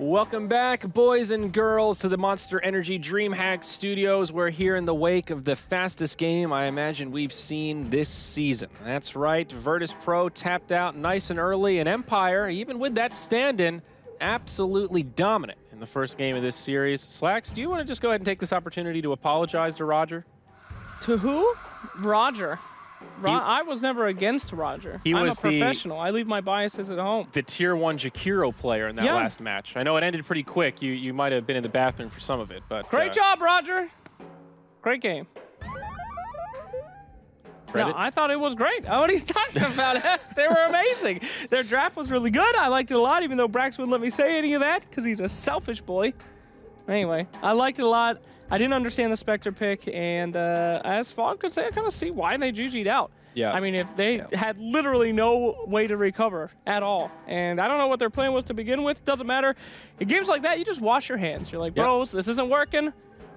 Welcome back, boys and girls, to the Monster Energy DreamHack Studios. We're here in the wake of the fastest game I imagine we've seen this season. That's right, Virtus Pro tapped out nice and early, and Empire, even with that stand-in, absolutely dominant in the first game of this series. Slacks, do you want to just go ahead and take this opportunity to apologize to Roger? To who? Roger. I was never against Roger. I'm a professional. I leave my biases at home. The Tier 1 Jakiro player in that last match. I know it ended pretty quick. You might have been in the bathroom for some of it, but great job, Roger. Great game. Credit? No, I thought it was great. What are you talking about? They were amazing. Their draft was really good. I liked it a lot, even though Brax wouldn't let me say any of that because he's a selfish boy. Anyway, I liked it a lot. I didn't understand the Spectre pick, and as Fog could say, I kind of see why they GG'd out. Yeah. I mean, if they had literally no way to recover at all, and I don't know what their plan was to begin with, doesn't matter. In games like that, you just wash your hands. You're like, bros, this isn't working.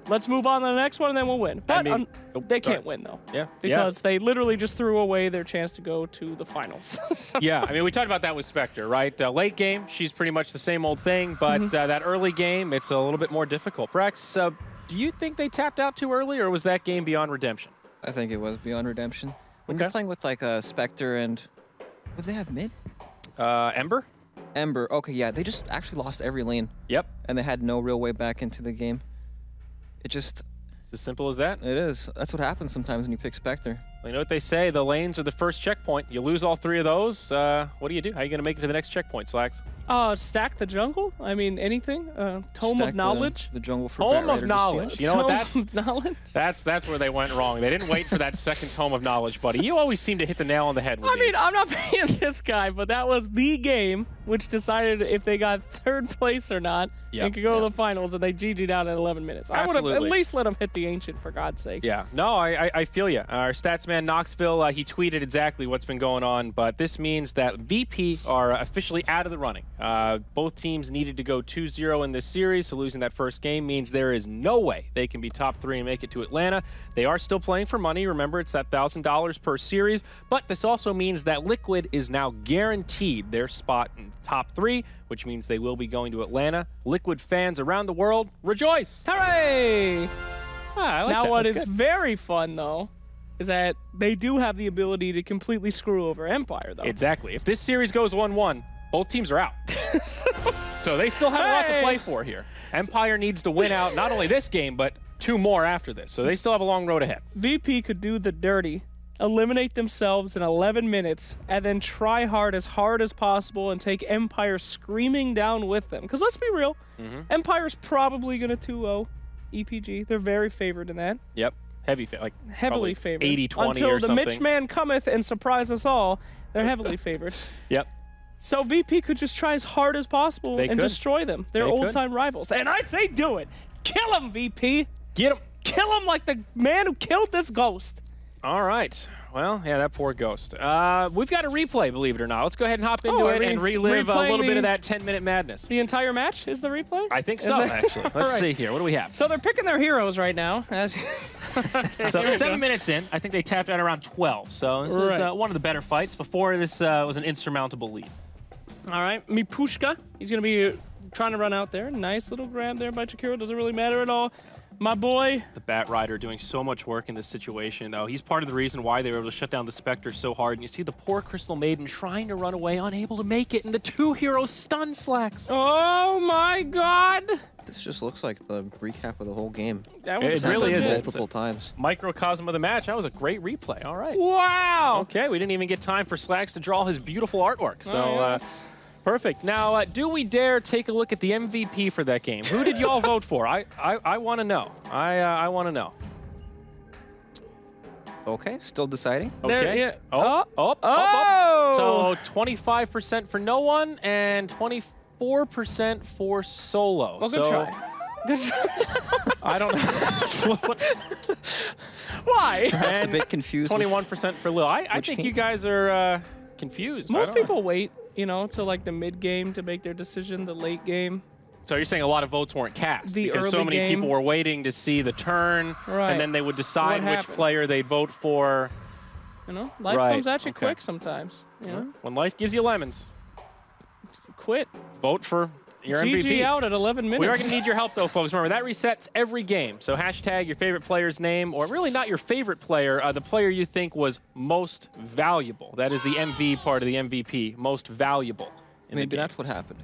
Let's move on to the next one, and then we'll win. But I mean, they can't win, though. Yeah. Because they literally just threw away their chance to go to the finals. So. Yeah, I mean, we talked about that with Spectre, right? Late game, she's pretty much the same old thing, but that early game, it's a little bit more difficult. Brax, do you think they tapped out too early, or was that game beyond redemption? I think it was beyond redemption. When you're playing with like a Spectre and what did they have mid? Ember? Ember. Okay, yeah, they just actually lost every lane. Yep. And they had no real way back into the game. It's as simple as that? It is. That's what happens sometimes when you pick Spectre. Well, you know what they say, the lanes are the first checkpoint. You lose all three of those, what do you do? How are you going to make it to the next checkpoint, Slacks? Stack the jungle? I mean, anything? Tome of Knowledge? The jungle for Tome of Knowledge. You know what? That's where they went wrong. They didn't wait for that second Tome of Knowledge, buddy. You always seem to hit the nail on the head with these. I'm not paying this guy, but that was the game which decided if they got third place or not and could go to the finals, and they GG'd out at 11 minutes. I would have at least let them hit the Ancient, for God's sake. Yeah. No, I feel you. Our statsman Knoxville, he tweeted exactly what's been going on, but this means that VP are officially out of the running. Both teams needed to go 2-0 in this series, so losing that first game means there is no way they can be top 3 and make it to Atlanta. They are still playing for money. Remember, it's that $1,000 per series, but this also means that Liquid is now guaranteed their spot in the top 3, which means they will be going to Atlanta. Liquid fans around the world, rejoice! Hooray! I like now, that. what That's is good. very fun, though, is that they do have the ability to completely screw over Empire, though. Exactly. If this series goes 1-1, both teams are out. So they still have a lot to play for here. Empire needs to win out not only this game, but 2 more after this. So they still have a long road ahead. VP could do the dirty, eliminate themselves in 11 minutes, and then try hard as possible and take Empire screaming down with them. Because let's be real, Empire's probably going to 2-0 EPG. They're very favored in that. Yep. Heavily favored. 80-20 or something. Until the Mitch man cometh and surprise us all, they're heavily favored. Yep. So VP could just try as hard as possible and destroy them. They're old-time rivals. And I say do it. Kill him, VP. Get him. Kill him like the man who killed this ghost. All right. Well, yeah, that poor ghost. We've got a replay, believe it or not. Let's go ahead and hop into it and relive a little bit of that 10-minute madness. The entire match is the replay? I think so, actually. Let's see here. What do we have? So they're picking their heroes right now. So 7 minutes in, I think they tapped out around 12. So this is one of the better fights. Before, this was an insurmountable lead. All right, Mipushka. He's going to be trying to run out there. Nice little grab there by Jakiro. Doesn't really matter at all. My boy. The Bat Rider doing so much work in this situation, though. He's part of the reason why they were able to shut down the Spectre so hard. And you see the poor Crystal Maiden trying to run away, unable to make it, and the 2 heroes stun Slacks. Oh, my God. This just looks like the recap of the whole game. That was it really is. Multiple times. Microcosm of the match. That was a great replay. All right. Wow. Okay, we didn't even get time for Slacks to draw his beautiful artwork. So, perfect. Now, do we dare take a look at the MVP for that game? Who did y'all vote for? I want to know. I want to know. Okay, still deciding. Okay. Oh. So 25% for no one and 24% for solo. Well, good try. Good try. I don't know. Why? Perhaps a bit confused. 21% for Lil. I think you guys are confused. Most people wait, you know, to like the mid game to make their decision, the late game. So you're saying a lot of votes weren't cast because so many game. people were waiting to see the turn, and then they would decide which player they'd vote for. You know, life comes at you quick sometimes. You know, when life gives you lemons, quit. Vote for your GG MVP. out at 11 minutes. We are going to need your help, though, folks. Remember, that resets every game. So hashtag your favorite player's name, or really not your favorite player, the player you think was most valuable. That is the MV part of the MVP, most valuable. Maybe that's what happened.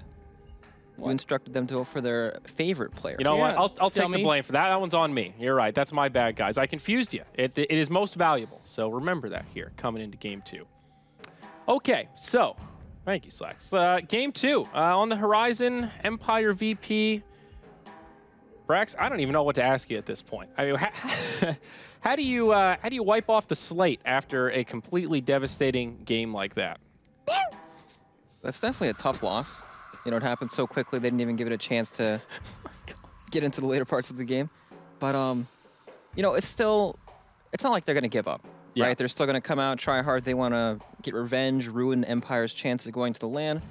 You instructed them to go for their favorite player. You know what? I'll take dummy. the blame for that. That one's on me. You're right. That's my bad, guys. I confused you. It is most valuable. So remember that here coming into game 2. Okay, so thank you, Slacks. Game 2 on the horizon. Empire VP. Brax, I don't even know what to ask you at this point. I mean, how do you wipe off the slate after a completely devastating game like that? That's definitely a tough loss. You know, it happened so quickly, they didn't even give it a chance to get into the later parts of the game. But, you know, it's not like they're going to give up, right? They're still going to come out, try hard. They want to get revenge, ruin Empire's chances of going to the LAN.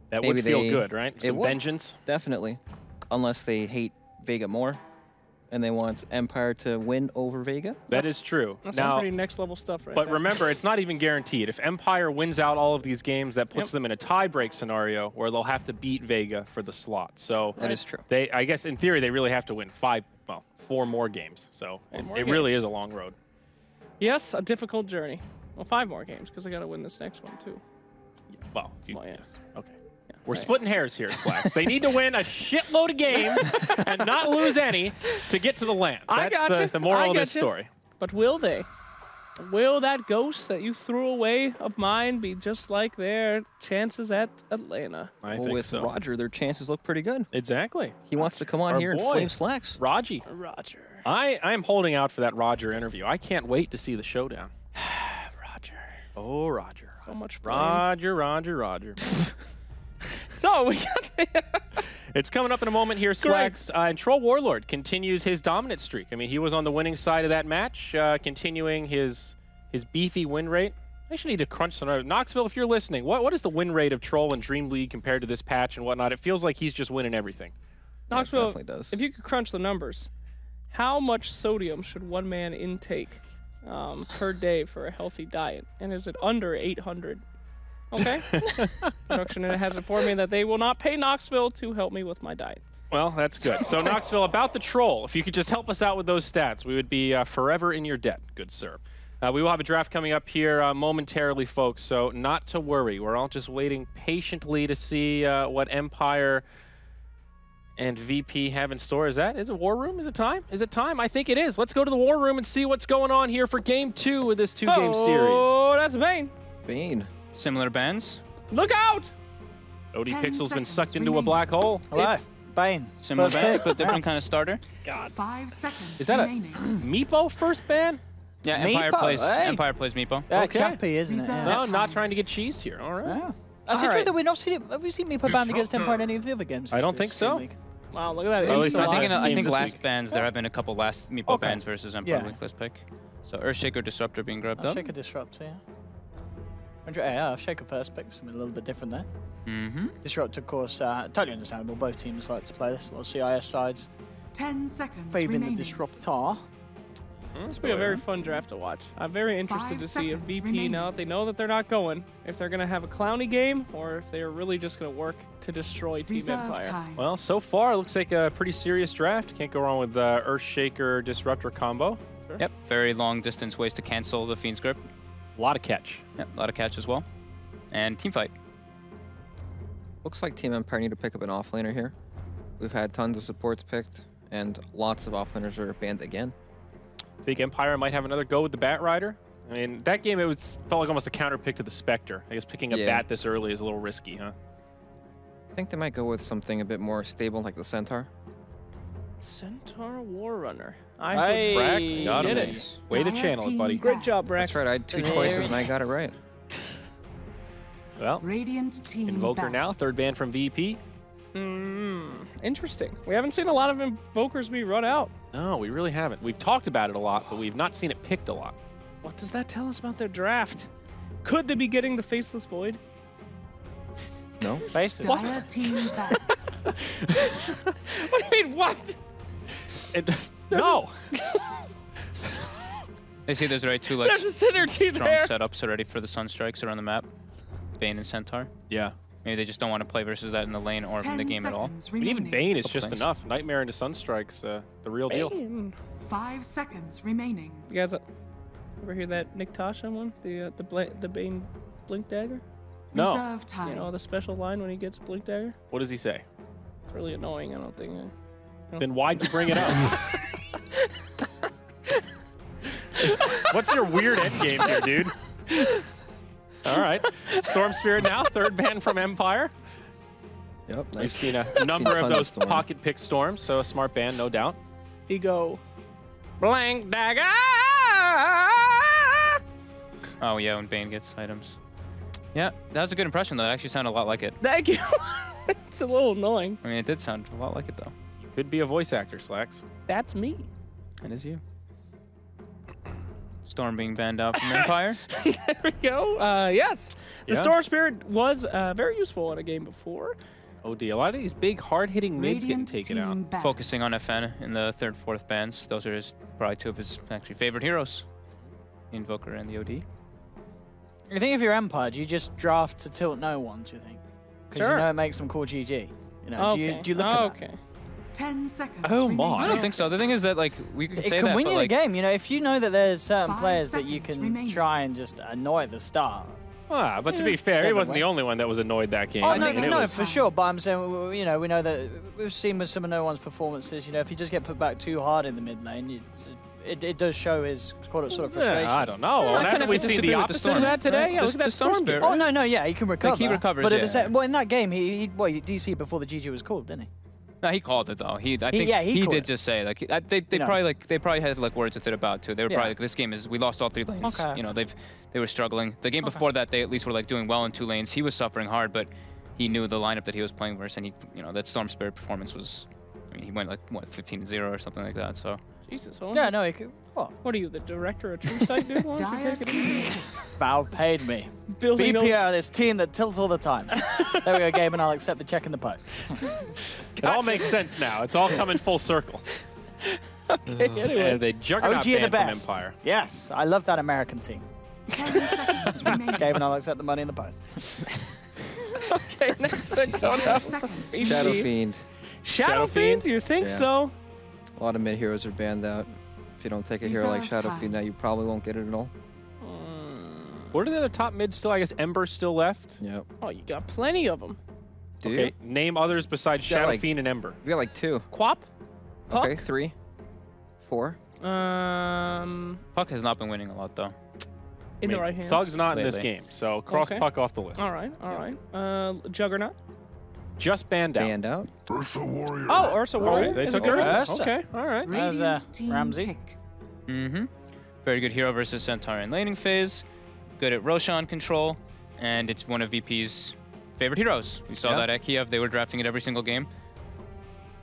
That would feel good, right? Some vengeance. Definitely. Unless they hate Vega more and they want Empire to win over Vega. That is true. That's now, some pretty next level stuff right But there. remember, it's not even guaranteed. If Empire wins out all of these games, that puts them in a tie-break scenario where they'll have to beat Vega for the slot. So that is true. I guess in theory, they really have to win 4 more games. So it really is a long road. Yes, a difficult journey. Well, 5 more games because I got to win this next one too. Well, yes. Okay. We're splitting hairs here, Slacks. They need to win a shitload of games and not lose any to get to the LAN. That's the moral of this story. But will they? Will that ghost that you threw away of mine be just like their chances at Atlanta? I think with so. Roger, their chances look pretty good. Exactly. He wants to come on here and flame Slacks. Raji. Roger. I am holding out for that Roger interview. I can't wait to see the showdown. Roger. Oh, Roger. So much fun. Roger. So we got It's coming up in a moment here, Slacks. And Troll Warlord continues his dominant streak. I mean, he was on the winning side of that match, continuing his beefy win rate. I actually need to crunch some. Knoxville, if you're listening, what is the win rate of Troll and DreamLeague compared to this patch and whatnot? It feels like he's just winning everything. Knoxville, definitely does. If you could crunch the numbers, how much sodium should one man intake per day for a healthy diet? And is it under 800? Okay. Production has informed me that they will not pay Knoxville to help me with my diet. Well, that's good. So, Knoxville, about the Troll, if you could just help us out with those stats, we would be forever in your debt, good sir. We will have a draft coming up here momentarily, folks, so not to worry. We're all just waiting patiently to see what Empire and VP have in store. Is it War Room? Is it time? Is it time? I think it is. Let's go to the War Room and see what's going on here for Game 2 of this 2-game series. Oh, that's Bane. Bane. Similar bands. Look out! OD Pixel's been sucked into a black hole. All right, Bane. Similar First bands, pick. but different kind of starter. God. 5 seconds Is that a remaining. Meepo first ban? Yeah, Empire Meepo, hey. plays Meepo. Okay. Chappy, isn't it? Yeah. No, not trying to get cheesed here. All right. Yeah. That's All true right. that we've not seen it. Have we seen Meepo banned against Empire in any of the other games? I don't this think so. League? Wow, look at that. Well, at least Insta not lock. games I think this last week. bans, there have been a couple last Meepo Okay. bans versus Empire Yeah. weekless pick. So Earthshaker Disruptor being grabbed I'll up. shake a disrupt, yeah. I'll shake a first pick, something a little bit different there. Mm-hmm. Disrupt, of course, totally understandable. Both teams like to play this. A lot of CIS sides 10 seconds favouring the remaining. disruptor. This will be a very fun draft to watch. I'm very interested 5 to see if seconds VP, remaining. now that they know that they're not going, if they're going to have a clowny game or if they're really just going to work to destroy Team Reserve Empire. time. Well, so far, it looks like a pretty serious draft. Can't go wrong with Earthshaker Disruptor combo. Yep, very long distance ways to cancel the Fiend's Grip. A lot of catch. Yep, a lot of catch as well. And team fight. Looks like Team Empire need to pick up an offlaner here. We've had tons of supports picked, and lots of offlaners are banned again. Think Empire might have another go with the Bat Rider? I mean, that game, felt like almost a counter pick to the Spectre. I guess picking a Bat this early is a little risky, huh? I think they might go with something a bit more stable, like the Centaur. Centaur War Runner. I Hey. Brax, got did him. it. Way to Dire channel it, team buddy. Great job, Brax. That's right, I had 2 choices and I got it right. Well, Radiant team Invoker back. now, third ban from VP. Interesting. We haven't seen a lot of Invokers be run out. No, we really haven't. We've talked about it a lot, but we've not seen it picked a lot. What does that tell us about their draft? Could they be getting the Faceless Void? No? Basis. Dire team back. What do you mean, what? No! They see there's already 2 like There's a synergy strong there. setups already for the Sunstrikes around the map. Bane and Centaur. Yeah. Maybe they just don't want to play versus that in the lane or in 10 the game at all. seconds But even remaining. Bane is Couple just things. enough. Nightmare into Sunstrike's the real deal. Bane. 5 seconds remaining. You guys ever hear that Nick Tasha one? The Bane blink dagger? No. Reserve time. You know, the special line when he gets blink dagger? What does he say? It's really annoying, I don't think. Then why'd you bring it up? What's your weird end game here, dude? All right. Storm Spirit now, third ban from Empire. Yep. I've seen a number of tons of those Storm. pocket pick storms, so a smart ban, no doubt. He go, blank dagger! Oh yeah, when Bane gets items. Yeah, that was a good impression though. It actually sounded a lot like it. Thank you. It's a little annoying. I mean, it did sound a lot like it though. Could be a voice actor, Slacks. That's me. That is you. Storm being banned out from Empire. There we go. Yes. The Yeah. Storm Spirit was very useful in a game before. OD, a lot of these big, hard-hitting mids getting Radiant taken team out. back. Focusing on FN in the 3rd, 4th bans. Those are probably two of his actually favorite heroes. The Invoker and the OD. I think if you're Empire, do you just draft to tilt no one, do you think? Because Sure. you know it makes them call GG. You know, Okay. do you look at that? Okay. 10 seconds Oh remaining. my. I don't think so. The thing is that like we can It say can that, win but you like, the game. You know, if you know that there's certain 5 players that you seconds can remaining. try and just annoy at the start. Ah, but to be fair, he wasn't the only one that was annoyed that game. Oh, I no, mean, it no, was- for sure. But I'm saying, you know, we know that we've seen with some of no one's performances, you know, if you just get put back too hard in the mid lane, it does show his sort of frustration. Yeah, I don't know. I Haven't kinda we think seen disagree the with the opposite of Storm, that today? right? Yeah, look at The that Storm Storm Spirit. Oh, no, yeah, he can recover. he recovers, But at yeah. the same, well, in that game, he DC before the GG was called, didn't he? no, he called it though. I think yeah, he he called did it. just say like they You know. probably had like words with it about too. They were Yeah. probably like, this game is we lost all 3 lanes. Okay. You know they were struggling. The game before that they at least were like doing well in 2 lanes. He was suffering hard, but he knew the lineup that he was playing versus, and that Storm Spirit performance was. I mean, he went like what 15-0 or something like that. So Jesus, Owen. Yeah, no, he could. What? What are you, the director of True Sight, dude? Why don't you Dire take it easy? Valve paid me. Building BP those- are this team that tilts all the time. There we go, Gabe, and I'll accept the check in the post. It all makes sense now. It's all coming full circle. Okay, anyway. And the Juggernaut OG are the ban from best. Empire. Yes, I love that American team. 10 seconds remaining. Gabe and I'll accept the money in the post. Okay, next one. Seconds. Shadow Fiend. Shadow Fiend? You think Yeah. so? A lot of mid heroes are banned out. If you don't take a hero like Reserve Shadow time. Fiend, now you probably won't get it at all. What are the other top mids still? I guess Ember's still left. Yep. Oh, you got plenty of them. Do Okay, you? name others besides Yeah, Shadow like- Fiend and Ember. We got like 2. Quap? Puck? Okay, 3, 4. Puck has not been winning a lot though. in the right hands. Thug's not in this Lately. game, so cross Okay. Puck off the list. All right, all right. Juggernaut. Just banned out. Banned out. Ursa Warrior. Oh, Ursa All Warrior. right, they is took it Ursa. Ursa. Okay, all right. That was, Radiant team Ramsey. pick. Mm-hmm. Very good hero versus Centaur in laning phase. Good at Roshan control, and it's one of VP's favorite heroes. We saw Yeah. that at Kiev. They were drafting it every single game.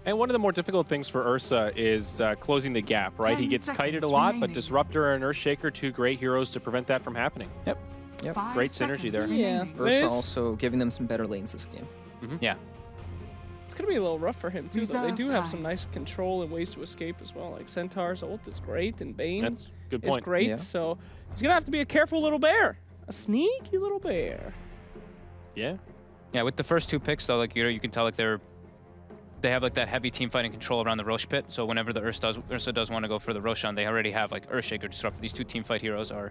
And one of the more difficult things for Ursa is closing the gap, right? 10 He gets kited a seconds lot, remaining. but Disruptor and Earthshaker, 2 great heroes to prevent that from happening. Yep. 5 Great synergy seconds there. Yeah. remaining. Ursa This- also giving them some better lanes this game. Yeah. It's going to be a little rough for him, too. Though. They Reserve do have some time. nice control and ways to escape as well. Like Centaur's ult is great, and Bane That's a good is point. great. Yeah. So he's going to have to be a careful little bear. A sneaky little bear. Yeah. Yeah, with the first 2 picks though, like you can tell like they have like that heavy team fighting control around the Rosh pit. So whenever the Ursa does want to go for the Roshan, they already have like Earthshaker, Disruptor. These 2 team fight heroes are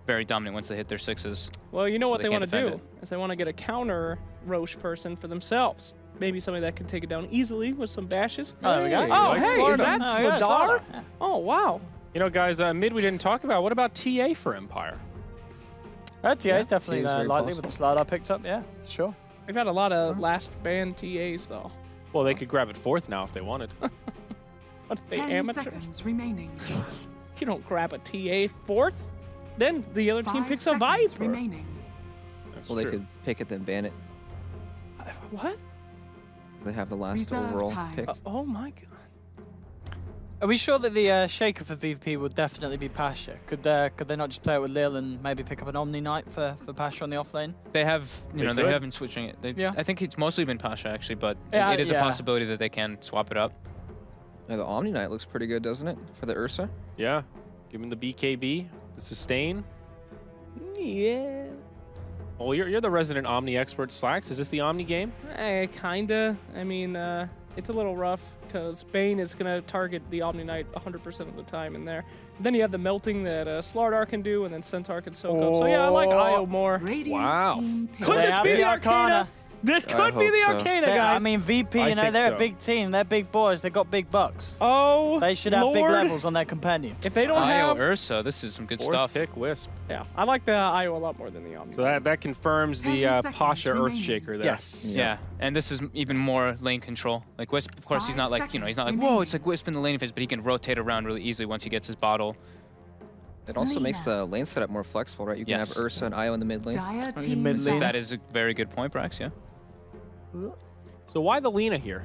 very dominant once they hit their 6s. Well, you know So what they they want can't to defend do is they want to get a counter Roche person for themselves. Maybe somebody that can take it down easily with some bashes. Oh, there we go. Hey, Oh, like hey, Slaughter. is that Oh, yeah, Sladar? Slaughter. Yeah. Oh, wow. You know, guys, mid we didn't talk about. What about TA for Empire? TA's definitely TA is very likely with the slide I picked up. Yeah, sure. We've had a lot of last band TAs, though. Well, they could grab it 4th now if they wanted. What are they, 10 amateurs? seconds remaining. You don't grab a TA 4th. Then the other team 5 picks a seconds Viper. remaining. That's Well, they true. could pick it then ban it. What? They have the last Reserve overall time. pick. Oh, my God. Are we sure that the Shaker for VP will definitely be Pasha? Could they not just play it with Lil and maybe pick up an Omni Knight for Pasha on the offlane? They have, They they could. have been switching it. Yeah. I think it's mostly been Pasha actually, but Yeah, it is a yeah. possibility that they can swap it up. Yeah, the Omni Knight looks pretty good, doesn't it? For the Ursa. Yeah. Give him the BKB, the sustain. Yeah. Well, you're the resident Omni expert, Slacks. Is this the Omni game? Kinda. I mean, it's a little rough because Bane is gonna target the Omni Knight 100% of the time in there. Then you have the melting that Slardar can do, and then Centaur can soak up. So yeah, I like Io more. Radiant Wow. team pick. Could this have be the the Arcana? Arcana? This I could be hope the so. Arcana, I guys. mean, VP, I you know, think they're so. a big team. They're big boys. They got big bucks. oh, They should have big Lord. levels on their compendium. If they don't Io have, Ursa, this is some good Fourth stuff. pick, Wisp. yeah, I like the Io a lot more than the Omni. So that confirms 10 the seconds Pasha remaining. Earthshaker there. Yes. Yeah, and this is even more lane control. Like Wisp, of course, he's 5 not like, he's not like, seconds whoa, it's like Wisp in the laning phase, but he can rotate around really easily once he gets his bottle. It also makes Lina. the lane setup more flexible, right? You can Yes. have Ursa and Io in the mid lane. Dire In team mid lane. ban. That is a very good point, Brax, yeah. So why the Lina here?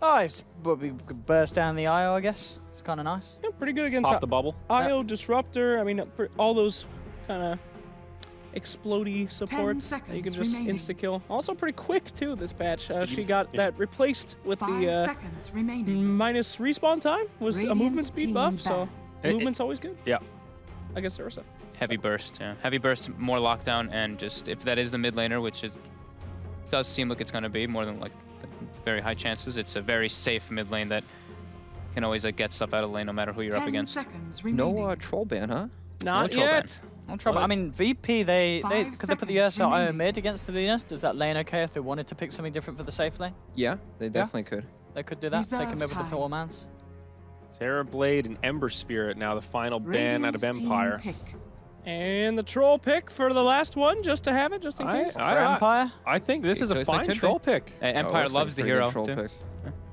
Oh, it's what we could burst down the IO, I guess. It's kind of nice. Yeah, pretty good against Pop the bubble. Io Disruptor. I mean, all those kind of explodey supports that you can seconds just remaining. insta kill. Also pretty quick too. This patch, she got that replaced with 5 the seconds remaining. minus respawn time was a Radiant movement speed team buff, so back. movement's always good. Yeah. I guess Ursa. Heavy burst, yeah. Heavy burst, more lockdown, and just if that is the mid laner, which does seem like it's going to be more than like very high chances, it's a very safe mid lane that can always like get stuff out of the lane no matter who you're up 10 against. seconds remaining. No troll ban, huh? Not troll ban. yet. I'm trying. I mean, VP, they 5 could they put the seconds Ursa IO remaining. mid against the Venus? Does that lane okay if they wanted to pick something different for the safe lane? Yeah, they definitely could. They could do that. Take Reserve him over the time. Poor Mans. Terror Blade and Ember Spirit now the final ban out of Radiant team Empire. pick. And the troll pick for the last one, just to have it, just in case. For Empire? I think this is So a if they fine could be. troll pick. Empire looks like loves a the pretty good hero, troll too. pick.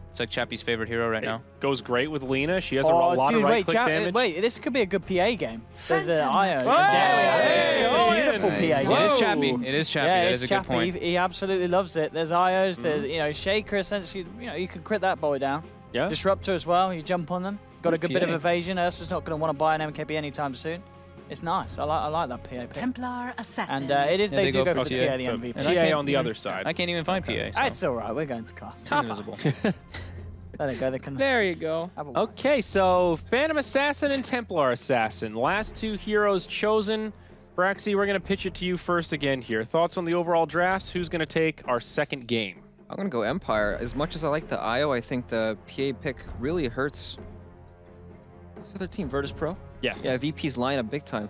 It's like Chappie's favorite hero right now. Goes great with Lina. She has a Oh, lot dude, of right-click damage. wait, this could be a good PA game. There's an Phantom IO. Assassin. It's a Hey, beautiful nice. PA It game. is Whoa. Chappie. It is Chappie. Yeah, That it's is a good Chappie. point. He absolutely loves it. There's IOs, there's, you know, Shaker essentially, you know, you can crit that boy down. Yeah. Disruptor as well, you jump on them. Got a good bit of PA. evasion. Ursa's not going to want to buy an MKB anytime soon. It's nice. I like that PA pick. Templar Assassin. And it is, Yeah, they they do go go for for TA. TA, the So MVP. And I TA can't- on the other side. I can't even find PA. So. It's all right. We're going to class. It's invisible. There they go. They can There you go. have a Okay, so Phantom Assassin and Templar Assassin. Last two heroes chosen. Braxy, we're going to pitch it to you first again here. Thoughts on the overall drafts? Who's going to take our second game? I'm gonna go Empire. As much as I like the IO, I think the PA pick really hurts. What's the other team? Virtus Pro? Yes. Yeah, VP's lineup big time.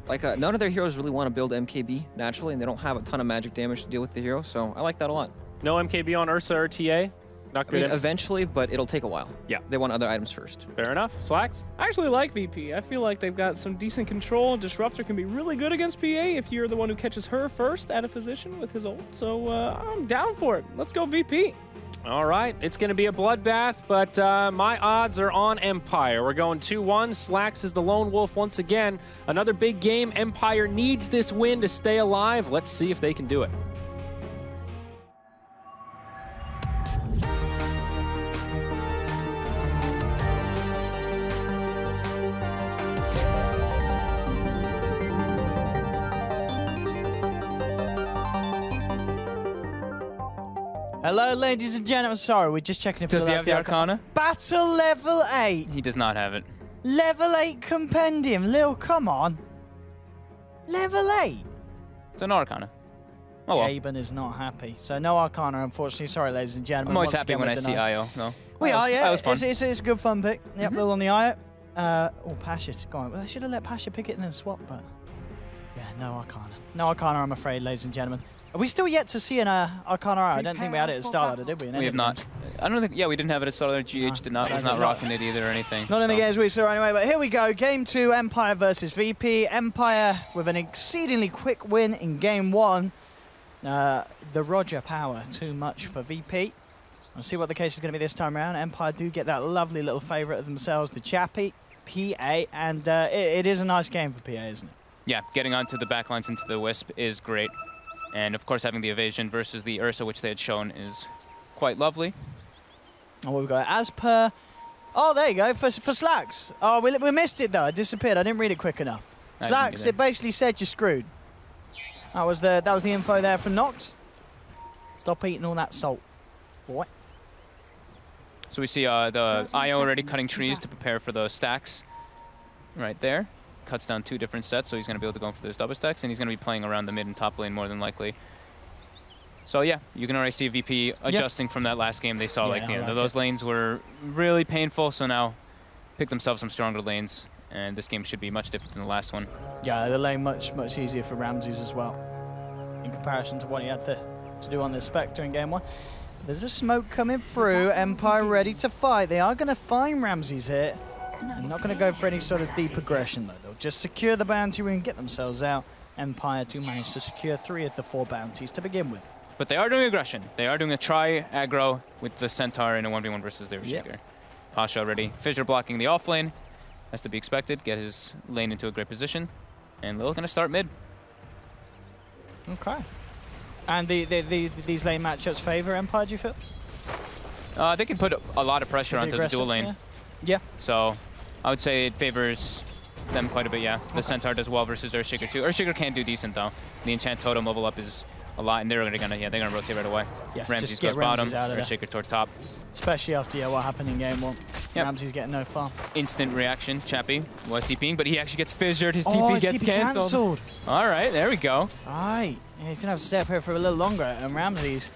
Like, none of their heroes really want to build MKB naturally, and they don't have a ton of magic damage to deal with the hero, so I like that a lot. No MKB on Ursa or TA? Not I mean, good. eventually, but it'll take a while. Yeah. They want other items first. Fair enough. Slacks? I actually like VP. I feel like they've got some decent control. Disruptor can be really good against PA if you're the one who catches her first out of position with his ult. So I'm down for it. Let's go VP. All right, it's going to be a bloodbath, but my odds are on Empire. We're going 2-1. Slacks is the lone wolf once again. Another big game. Empire needs this win to stay alive. Let's see if they can do it. Hello, ladies and gentlemen. Sorry, we're just checking if Does he that's have the Arcana? Battle level 8. He does not have it. Level 8 compendium. Lil, come on. Level 8. It's an Arcana. Oh well. Aben is not happy. So no Arcana, unfortunately. Sorry, ladies and gentlemen. I'm always Once happy again, when we're I see denied. IO, though. We That are, was- yeah. That was fun. It's a good fun pick. Yep, Lil on the IO. Oh, Pasha. Go on. Well, I should have let Pasha pick it and then swap, but... Yeah, no Arcana. No Arcana, I'm afraid, ladies and gentlemen. Are we still yet to see an Arcana? I don't think we had it at Starlighter, did we? In We any have of the not. games? I don't think. Yeah, we didn't have it at Starlight. GH No, did not. I Was don't not know. rocking it either or anything. Not in the so. games we saw anyway, but here we go. Game 2, Empire versus VP. Empire with an exceedingly quick win in Game 1. The Roger power, too much for VP. We'll see what the case is going to be this time around. Empire do get that lovely little favourite of themselves, the Chappie, PA, and it is a nice game for PA, isn't it? Yeah, getting onto the backlines into the Wisp is great. And of course, having the evasion versus the Ursa, which they had shown, is quite lovely. Oh, we've got as per... Oh, there you go, for Slacks. Oh, we missed it, though. It disappeared. I didn't read it quick enough. I didn't Slacks, either. it basically said you're screwed. That was the info there from Nox. Stop eating all that salt, boy. So we see the 30 IO already seconds cutting to trees back. to prepare for those stacks. Right there. cuts down 2 different sets, so he's going to be able to go for those double stacks, and he's going to be playing around the mid and top lane more than likely. So yeah, you can already see VP adjusting from that last game. They saw those lanes were really painful, so now pick themselves some stronger lanes, and this game should be much different than the last one. Yeah, the lane much easier for Ramses as well, in comparison to what he had to do on the Spectre in game 1. There's a smoke coming through. Empire ready to fight. They are going to find Ramses here. They're not going to go for any sort of deep aggression, though. They'll just secure the bounty and get themselves out. Empire do manage to secure 3 of the 4 bounties to begin with. But they are doing aggression. They are doing a try aggro with the Centaur in a 1v1 versus their Shaker. Pasha already. Fissure blocking the off lane. As to be expected. Get his lane into a great position. And Lil going to start mid. Okay. And these lane matchups favor Empire, do you feel? They can put a lot of pressure onto the dual lane. Yeah. So I would say it favors them quite a bit, yeah. The Centaur does well versus Earthshaker too. Earthshaker can do decent though. The enchant totem level up is a lot, and they're gonna rotate right away. Yeah, Ramses goes bottom, Earthshaker toward top. Especially after what happened in game 1. Yep. Ramses getting no farm. Instant reaction, Chappie was TPing, but he actually gets fissured. His TP gets cancelled. All right, there we go. All right, yeah, he's gonna have to stay up here for a little longer, and Ramses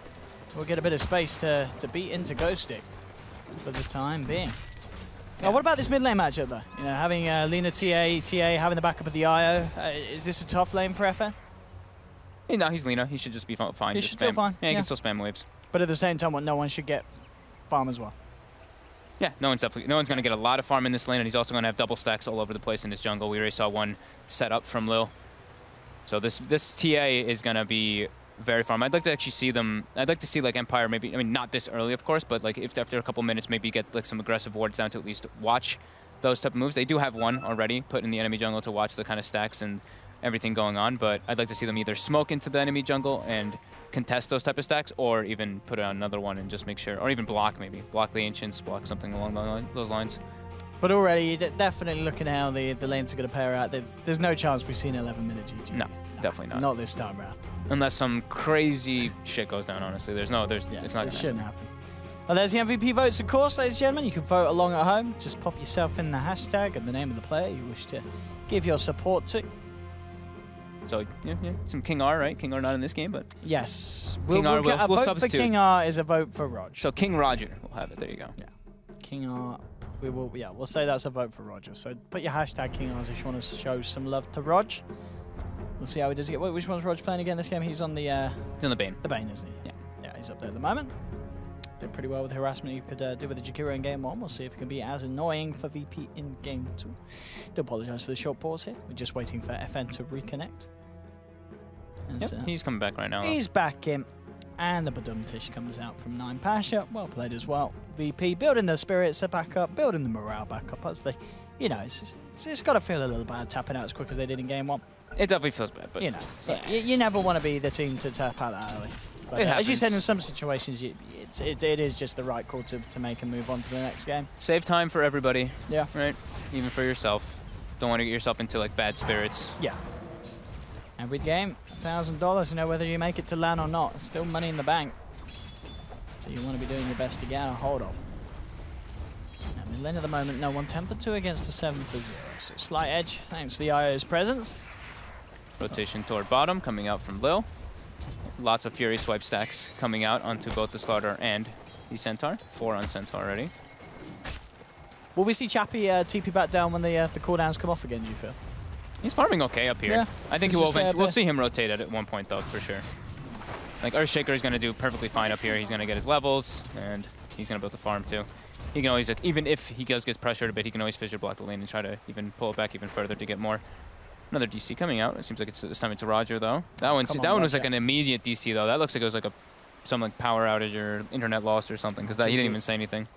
will get a bit of space to beat into Ghost Stick for the time being. Yeah. What about this mid lane matchup though? You know, having Lina TA having the backup of the IO. Is this a tough lane for FN? No, he's Lina. He should just be fine. He should be fine. Yeah, he can still spam waves. But at the same time, no one should get farm as well. Yeah, no one's going to get a lot of farm in this lane, and he's also going to have double stacks all over the place in his jungle. We already saw one set up from Lil. So this TA is going to be very farm. I'd like to actually see them. I'd like to see like Empire maybe. I mean, not this early, of course, but like if after a couple minutes, maybe get like some aggressive wards down to at least watch those type of moves. They do have one already put in the enemy jungle to watch the kind of stacks and everything going on, but I'd like to see them either smoke into the enemy jungle and contest those type of stacks, or even put on another one and just make sure, or even block maybe. Block the Ancients, block something along those lines. But already, you're definitely looking at how the lanes are going to pair out. There's no chance we see an 11-minute GG. No, definitely not. Not this time around. Unless some crazy shit goes down, honestly. It's not it shouldn't happen. Well, there's the MVP votes, of course, ladies and gentlemen. You can vote along at home. Just pop yourself in the hashtag and the name of the player you wish to give your support to. So, yeah, some King R, right? King R not in this game, but... Yes. King R will a vote substitute. for King R is a vote for Rog. So King Roger will have it. There you go. Yeah. King R, we'll say that's a vote for Roger. So put your hashtag King R's if you want to show some love to Rog. We'll see how he does it. Which one's Rog playing again this game? He's on the... he's on the Bane. The Bane, isn't he? Yeah. Yeah, he's up there at the moment. Did pretty well with the harassment you could do with the Jakiro in game 1. We'll see if it can be as annoying for VP in game 2. Do apologise for the short pause here. We're just waiting for FN to reconnect. Yep, he's coming back right now. He's back in. And the Badumtish comes out from 9 Pasha. Well played as well. VP building the spirits back up, building the morale back up. Hopefully, you know, it's got to feel a little bad tapping out as quick as they did in game 1. It definitely feels bad, but... You know, so you never want to be the team to tap out that early. But as you said, in some situations, it is just the right call to make and move on to the next game. Save time for everybody. Yeah. Right? Even for yourself. Don't want to get yourself into, like, bad spirits. Yeah. Every game, $1,000, you know, whether you make it to LAN or not. Still money in the bank. So you want to be doing your best to get a hold of. And mid lane at the moment, no one 10 for 2 against a 7 for 0. So slight edge, thanks to the IO's presence. Rotation toward bottom, coming out from Lil. Lots of Fury swipe stacks coming out onto both the Slaughter and the Centaur. 4 on Centaur already. Will we see Chappie TP back down when the cooldowns come off again, do you feel? He's farming okay up here. Yeah, I think he will eventually. We'll see him rotate at one point, though, for sure. Like, Earthshaker is going to do perfectly fine up here. He's going to get his levels, and he's going to be able to farm, too. He can always, like, even if he does get pressured a bit, he can always fissure block the lane and try to even pull it back even further to get more. Another DC coming out. It seems like this time it's Roger, though. That one was like an immediate DC, though. That looks like it was like some like power outage or internet lost or something, because he didn't even say anything.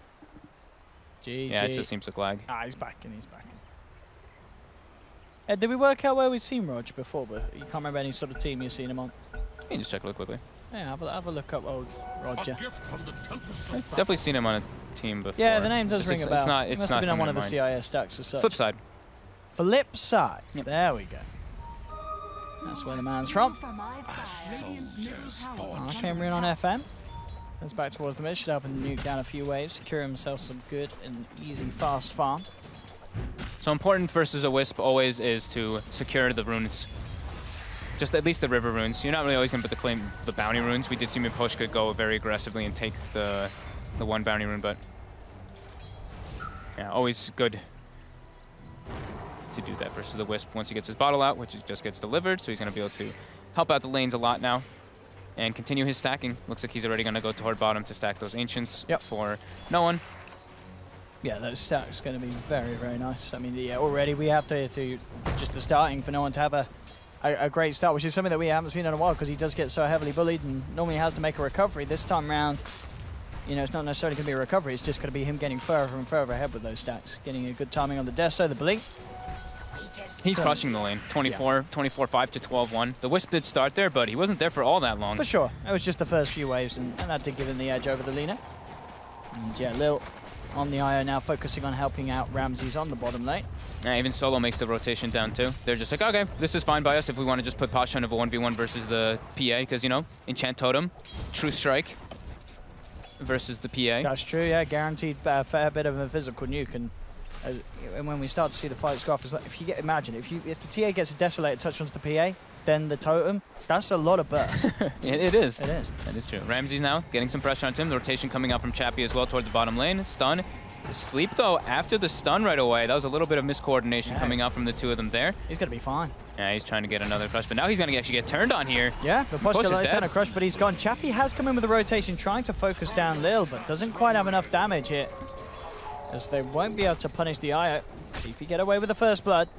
GG. Yeah, it just seems like lag. Ah, he's back in, he's back in. Did we work out where we'd seen Roger before, but you can't remember any sort of team you've seen him on? You can just check real quickly. Yeah, have a look up old Roger. I've definitely seen him on a team before. Yeah, the name does ring a bell. It's not. He must have been on one of the CIS stacks or such. Flip side. Flip side. Yep. There we go. That's where the man's from. Came in on FM. Goes back towards the mid. Should help him nuke down a few waves. Secure himself some good and easy fast farm. So important versus a Wisp always is to secure the runes. Just at least the river runes. You're not really always going to put the bounty runes. We did see Miposhka go very aggressively and take the one bounty rune, but yeah, always good to do that versus the Wisp once he gets his bottle out, which just gets delivered, so he's going to be able to help out the lanes a lot now and continue his stacking. Looks like he's already going to go toward bottom to stack those Ancients for no one. Yeah, those stacks going to be very, very nice. I mean, yeah, already we have to just the starting for no one to have a great start, which is something that we haven't seen in a while because he does get so heavily bullied and normally has to make a recovery. This time round, you know, it's not necessarily going to be a recovery. It's just going to be him getting further and further ahead with those stacks, getting a good timing on the Desto, the blink. He's crushing the lane. 24-5 to 12-1. The Wisp did start there, but he wasn't there for all that long. For sure. It was just the first few waves, and that did give him the edge over the Lina. And yeah, Lil on the IO now, focusing on helping out Ramses on the bottom lane. Yeah, even Solo makes the rotation down too. They're just like, okay, this is fine by us if we want to just put Pasha in a 1v1 versus the PA, because, you know, Enchant Totem, True Strike versus the PA. That's true, yeah, guaranteed a fair bit of a physical nuke. And when we start to see the fights go off, it's like, if you imagine, if the TA gets a Desolated touch onto the PA, then the Totem, that's a lot of burst. It is. It is. That is true. Ramses now getting some pressure onto him. The rotation coming out from Chappie as well toward the bottom lane. Stun. Sleep, though, after the stun right away. That was a little bit of miscoordination coming out from the two of them there. He's going to be fine. Yeah, he's trying to get another crush, but now he's going to actually get turned on here. Yeah, the Poshka lies down a crush, but he's gone. Chappie has come in with the rotation, trying to focus down Lil, but doesn't quite have enough damage here, as they won't be able to punish the IO. PP get away with the first blood.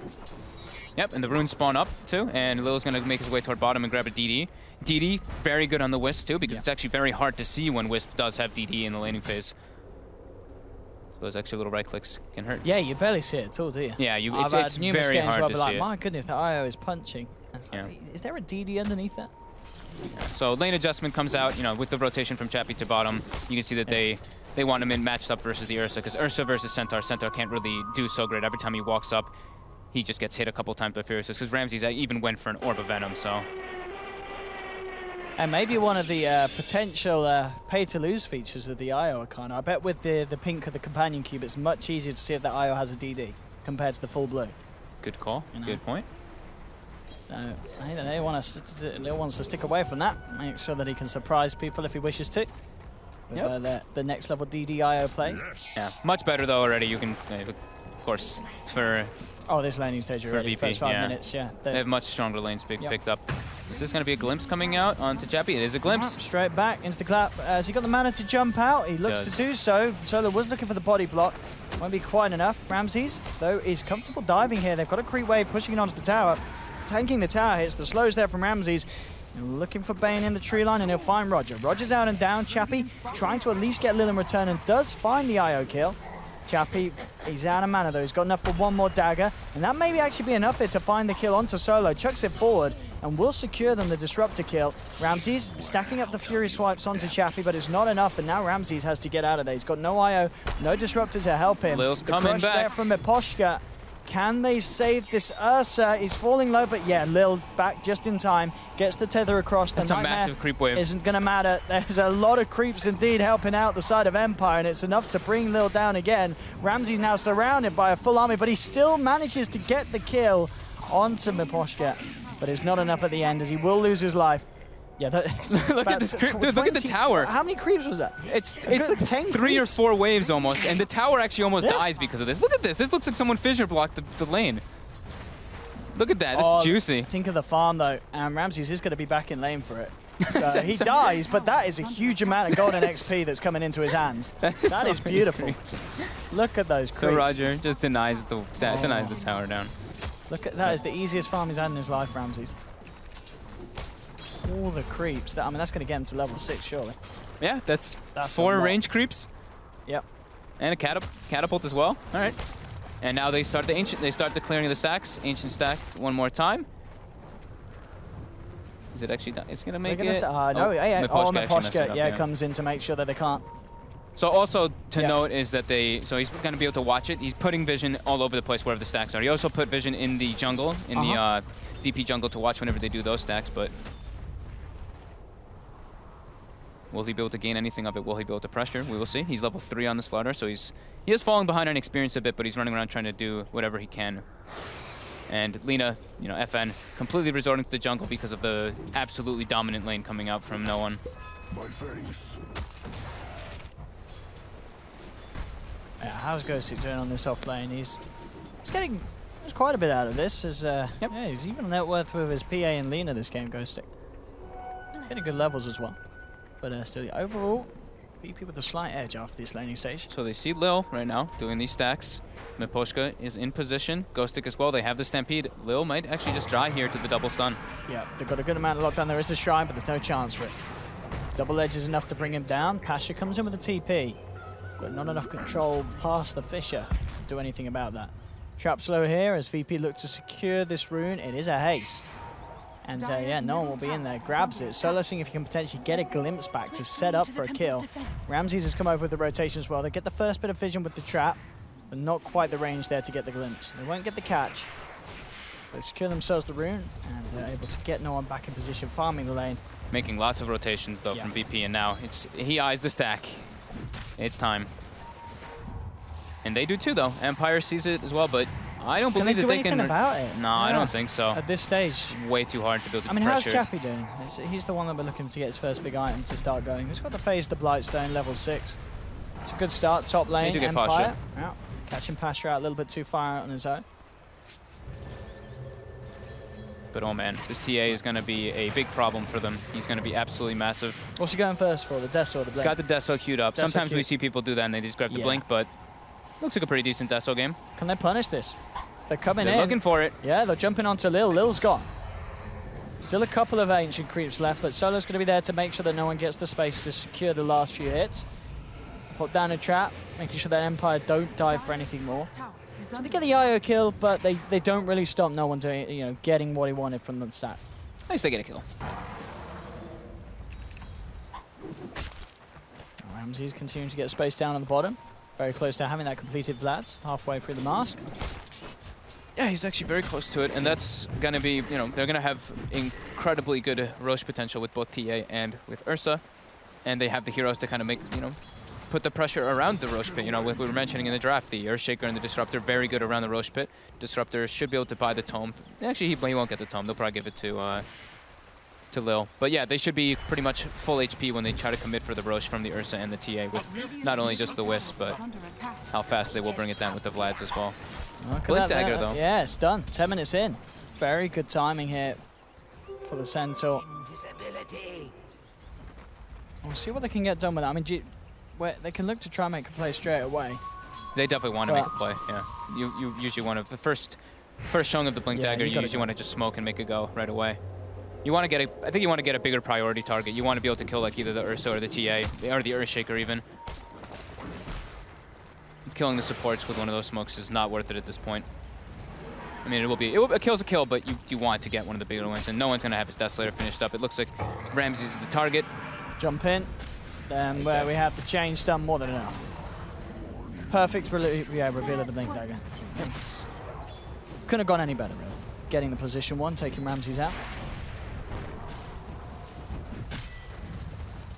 Yep, and the runes spawn up, too, and Lil's going to make his way toward bottom and grab a DD. DD, very good on the Wisp, too, because it's actually very hard to see when Wisp does have DD in the laning phase. Those extra little right clicks can hurt. Yeah, you barely see it at all, do you? Yeah, it's very hard to see it. My goodness, the IO is punching. Like, is there a DD underneath that? So lane adjustment comes out, you know, with the rotation from Chappie to bottom. You can see that they want him in matched up versus the Ursa, because Ursa versus Centaur. Centaur can't really do so great. Every time he walks up, he just gets hit a couple times by Furious, because Ramses even went for an Orb of Venom, so. And maybe one of the potential pay-to-lose features of the IO Arcana. I bet with the pink of the Companion Cube, it's much easier to see if the IO has a DD compared to the full blue. Good call. You know? Good point. So I think they wants to stick away from that, make sure that he can surprise people if he wishes to. With the next level DD IO plays. Yeah, much better though already. You can, of course, for... Oh, this landing stage already, VP, first 5 minutes, yeah. They have much stronger lanes picked up. Is this going to be a glimpse coming out onto Chappie? It is a glimpse. Straight back into the clap. Has he got the mana to jump out? He looks to do so. Solo was looking for the body block. Won't be quite enough. Ramses, though, is comfortable diving here. They've got a creep wave pushing it onto the tower. Tanking the tower hits. The slows there from Ramses. Looking for Bane in the tree line, and he'll find Roger. Roger's out and down. Chappie trying to at least get Lil in return, and does find the IO kill. Chappie, he's out of mana though. He's got enough for one more dagger, and that may actually be enough here to find the kill onto Solo. Chucks it forward and will secure them the disruptor kill. Ramses stacking up the Fury swipes onto Chappie, but it's not enough, and now Ramses has to get out of there. He's got no IO, no disruptor to help him. Lil's coming back. There from Miposhka. Can they save this Ursa? He's falling low, but yeah, Lil back just in time. Gets the tether across. That's a massive creep wave. Isn't going to matter. There's a lot of creeps indeed helping out the side of Empire, and it's enough to bring Lil down again. Ramsey's now surrounded by a full army, but he still manages to get the kill onto Miposhka. But it's not enough at the end, as he will lose his life. Yeah, look at this creep. Dude, look at the tower. How many creeps was that? It's like 10 3 or 4 waves almost, and the tower actually almost dies because of this. Look at this. This looks like someone fissure blocked the lane. Look at that. That's juicy. Think of the farm, though. Ramses is going to be back in lane for it. So he dies, but that is a huge amount of golden XP that's coming into his hands. That is beautiful. Look at those creeps. So Roger just denies the tower down. Look at that. Is the easiest farm he's had in his life, Ramses. All the creeps. I mean, that's going to get him to level 6, surely. Yeah, that's 4 range creeps. Yep. And a catapult as well. All right. And now they start the clearing of the stacks. Ancient stack one more time. Is it actually done? It's going to make it. No, Miposhka comes in to make sure that they can't. So also to note is that so he's going to be able to watch it. He's putting vision all over the place wherever the stacks are. He also put vision in the jungle, in the VP jungle, to watch whenever they do those stacks, but Will he be able to gain anything of it? Will he be able to pressure? We will see. He's level 3 on the Slaughter, so he is falling behind on experience a bit, but he's running around trying to do whatever he can. And Lina, you know, FN, completely resorting to the jungle because of the absolutely dominant lane coming out from no one. My thanks. Yeah, how's Ghostic doing on this off lane? He's getting quite a bit out of this. As yeah, he's even net worth with his PA and Lina this game, Ghostic. Getting good levels as well. But still, overall, VP with a slight edge after this laning stage. So they see Lil right now doing these stacks. Miposhka is in position. Ghostic as well. They have the Stampede. Lil might actually just die here to the double stun. Yeah, they've got a good amount of lockdown. There is the Shrine, but there's no chance for it. Double edge is enough to bring him down. Pasha comes in with a TP, but not enough control past the Fisher to do anything about that. Trap slow here as VP looks to secure this rune. It is a haste. And yeah, no one will be in there. Grabs it. Solo seeing if he can potentially get a glimpse back to set up for a kill. Ramses has come over with the rotation as well. They get the first bit of vision with the trap, but not quite the range there to get the glimpse. They won't get the catch. They secure themselves the rune and able to get no one back in position, farming the lane. Making lots of rotations though from VP, and now he eyes the stack. It's time. And they do too though. Empire sees it as well, but I don't believe that they can. About it? No, I don't think so. At this stage, it's way too hard to build the pressure. I mean, how's Chappie doing? He's the one that we're looking to get his first big item to start going. He's got the phase, the Blightstone, level 6. It's a good start. Top lane, they do get Empire. Pasha. Yeah. Catching Pasha out a little bit too far on his own. But oh man, this TA is going to be a big problem for them. He's going to be absolutely massive. What's he going first for, the Deso or the Blink? He's got the Deso queued up. Sometimes we see people do that and they just grab the Blink, but looks like a pretty decent Deso game. Can they punish this? They're coming in. They're looking for it. Yeah, they're jumping onto Lil. Lil's gone. Still a couple of ancient creeps left, but Solo's going to be there to make sure that no one gets the space to secure the last few hits. Put down a trap, making sure that Empire don't dive for anything more. So they get the IO kill, but they don't really stop no one doing, you know, getting what he wanted from the stack. At least they get a kill. Ramses continuing to get space down on the bottom. Very close to having that completed Vlad's halfway through the mask. Yeah, he's actually very close to it, and that's going to be, you know, they're going to have incredibly good Roche potential with both TA and with Ursa, and they have the heroes to kind of make, you know, put the pressure around the Roche pit. You know, what we were mentioning in the draft, the Earthshaker and the Disruptor, very good around the Roche pit. Disruptor should be able to buy the tome. Actually, he won't get the tome. They'll probably give it to Lil. But yeah, they should be pretty much full HP when they try to commit for the Roche from the Ursa and the TA with not only just the Wisp, but how fast they will bring it down with the Vlads as well. Blink Dagger, though. Yeah, it's done. 10 minutes in. Very good timing here for the Centaur. We'll see what they can get done with that. I mean, they can look to try and make a play straight away. They definitely want to make a play, yeah. You usually want to, the first showing of the Blink Dagger, you usually want to just smoke and make it go right away. You want to get I think you want to get a bigger priority target. You want to be able to kill like either the Ursa or the TA, or the Earthshaker even. Killing the supports with one of those smokes is not worth it at this point. I mean, a kill's a kill, but you want to get one of the bigger ones, and no one's going to have his Desolator finished up. It looks like Ramses is the target. Jump in, then where we have the chain stun, more than enough. Perfect reveal of the Blink Dagger. Couldn't have gone any better, really. Getting the position one, taking Ramses out.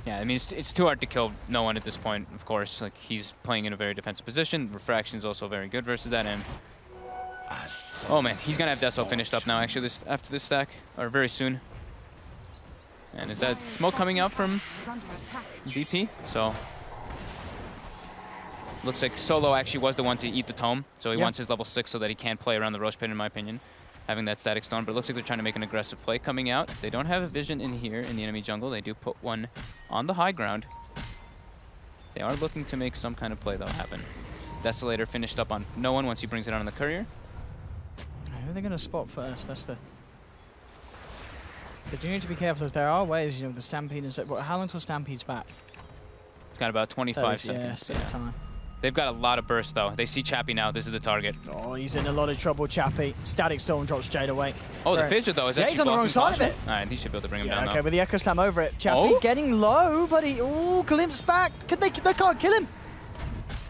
Yeah, I mean, it's too hard to kill no one at this point, of course. Like, he's playing in a very defensive position. Refraction is also very good versus that, and oh man, he's gonna have Deso finished up now, actually, after this stack, or very soon. And is that smoke coming out from VP? So, looks like Solo actually was the one to eat the tome, so he wants his level 6 so that he can play around the Roche pit, in my opinion, having that static stone. But it looks like they're trying to make an aggressive play coming out. They don't have a vision in here in the enemy jungle. They do put one on the high ground. They are looking to make some kind of play that'll happen. Desolator finished up on no one once he brings it out on the courier. Who are they going to spot first? That's the... They do need to be careful, as there are ways, you know, the Stampede is... How long till Stampede's back? It's got about 25 seconds. Yeah, time. They've got a lot of burst, though. They see Chappie now. This is the target. Oh, he's in a lot of trouble, Chappie. Static Stone drops straight away. Oh, the Fissure, though, is actually he's on the wrong side of it. All right, he should be able to bring him down, okay, though. with the Echo Slam over it. Chappie getting low, but he... Ooh, glimpse back. They can't kill him.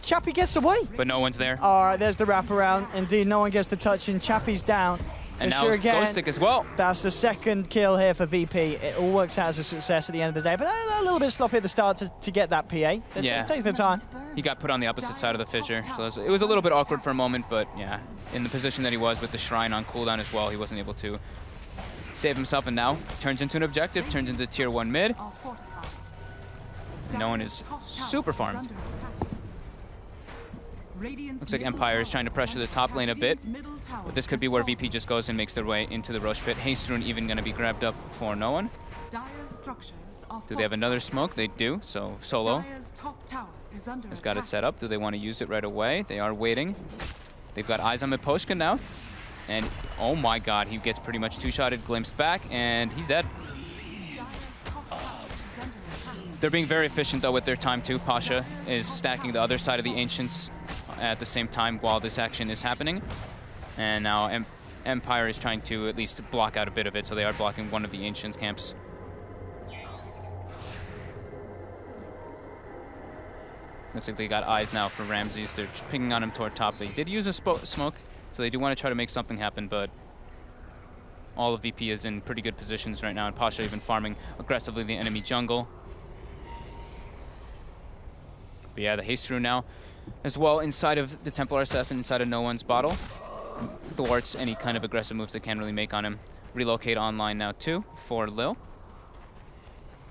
Chappie gets away. But no one's there. All right, there's the wraparound. Indeed, no one gets the touch, and Chappie's down. And now Fisher again. Ghostic as well. That's the second kill here for VP. It all works out as a success at the end of the day, but a little bit sloppy at the start to get that PA. It takes the time. He got put on the opposite side of the fissure, so it was a little bit awkward for a moment, but yeah, in the position that he was with the Shrine on cooldown as well, he wasn't able to save himself, and now turns into an objective, turns into tier 1 mid. No one is super farmed. Looks like Empire is trying to pressure the top lane a bit, but this could be where VP just goes and makes their way into the Roche pit. Haste Rune even going to be grabbed up for no one. Do they have another smoke? They do, so Solo has got it set up. Do they want to use it right away? They are waiting. They've got eyes on Miposhka now. And oh my god, he gets pretty much two-shotted, glimpsed back, and he's dead. They're being very efficient though with their time too. Pasha is stacking the other side of the Ancients at the same time while this action is happening. And now Empire is trying to at least block out a bit of it, so they are blocking one of the Ancients camps. Looks like they got eyes now for Ramses. They're pinging on him toward top. They did use a smoke, so they do want to try to make something happen, but all of VP is in pretty good positions right now, and Pasha even farming aggressively the enemy jungle. But yeah, the Haste Rune now as well inside of the Templar Assassin, inside of no one's bottle. Thwarts any kind of aggressive moves they can really make on him. Relocate online now too for Lil.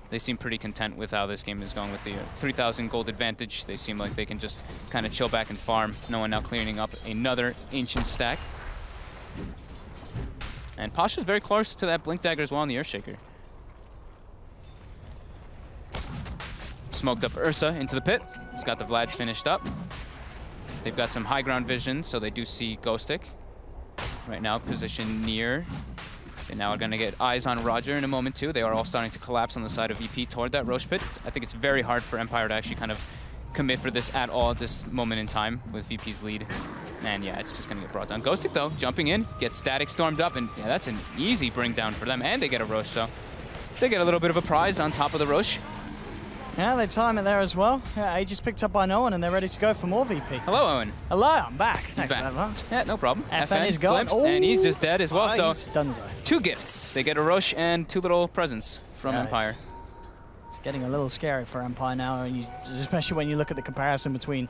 They seem pretty content with how this game is going with the 3,000 gold advantage. They seem like they can just kind of chill back and farm. No one now clearing up another Ancient stack. And Pasha's very close to that Blink Dagger as well on the Earthshaker. Smoked up Ursa into the pit. He's got the Vlads finished up. They've got some high ground vision, so they do see Ghostic. Right now, positioned near. They now are going to get eyes on Roger in a moment too. They are all starting to collapse on the side of VP toward that Roche pit. I think it's very hard for Empire to actually kind of commit for this at all at this moment in time with VP's lead. And yeah, it's just going to get brought down. Ghostic though, jumping in, gets static stormed up, and yeah, that's an easy bring down for them. And they get a Roche, so they get a little bit of a prize on top of the Roche. Yeah, they time it there as well. Yeah, Aegis picked up by no one, and they're ready to go for more VP. Hello, Owen. Hello, I'm back. He's Thanks back. for that much. Yeah, no problem. FN is gone. glimpsed, and he's just dead as well. So He's donezo. 2 gifts. They get a Roche and 2 little presents from Empire. It's getting a little scary for Empire now, and especially when you look at the comparison between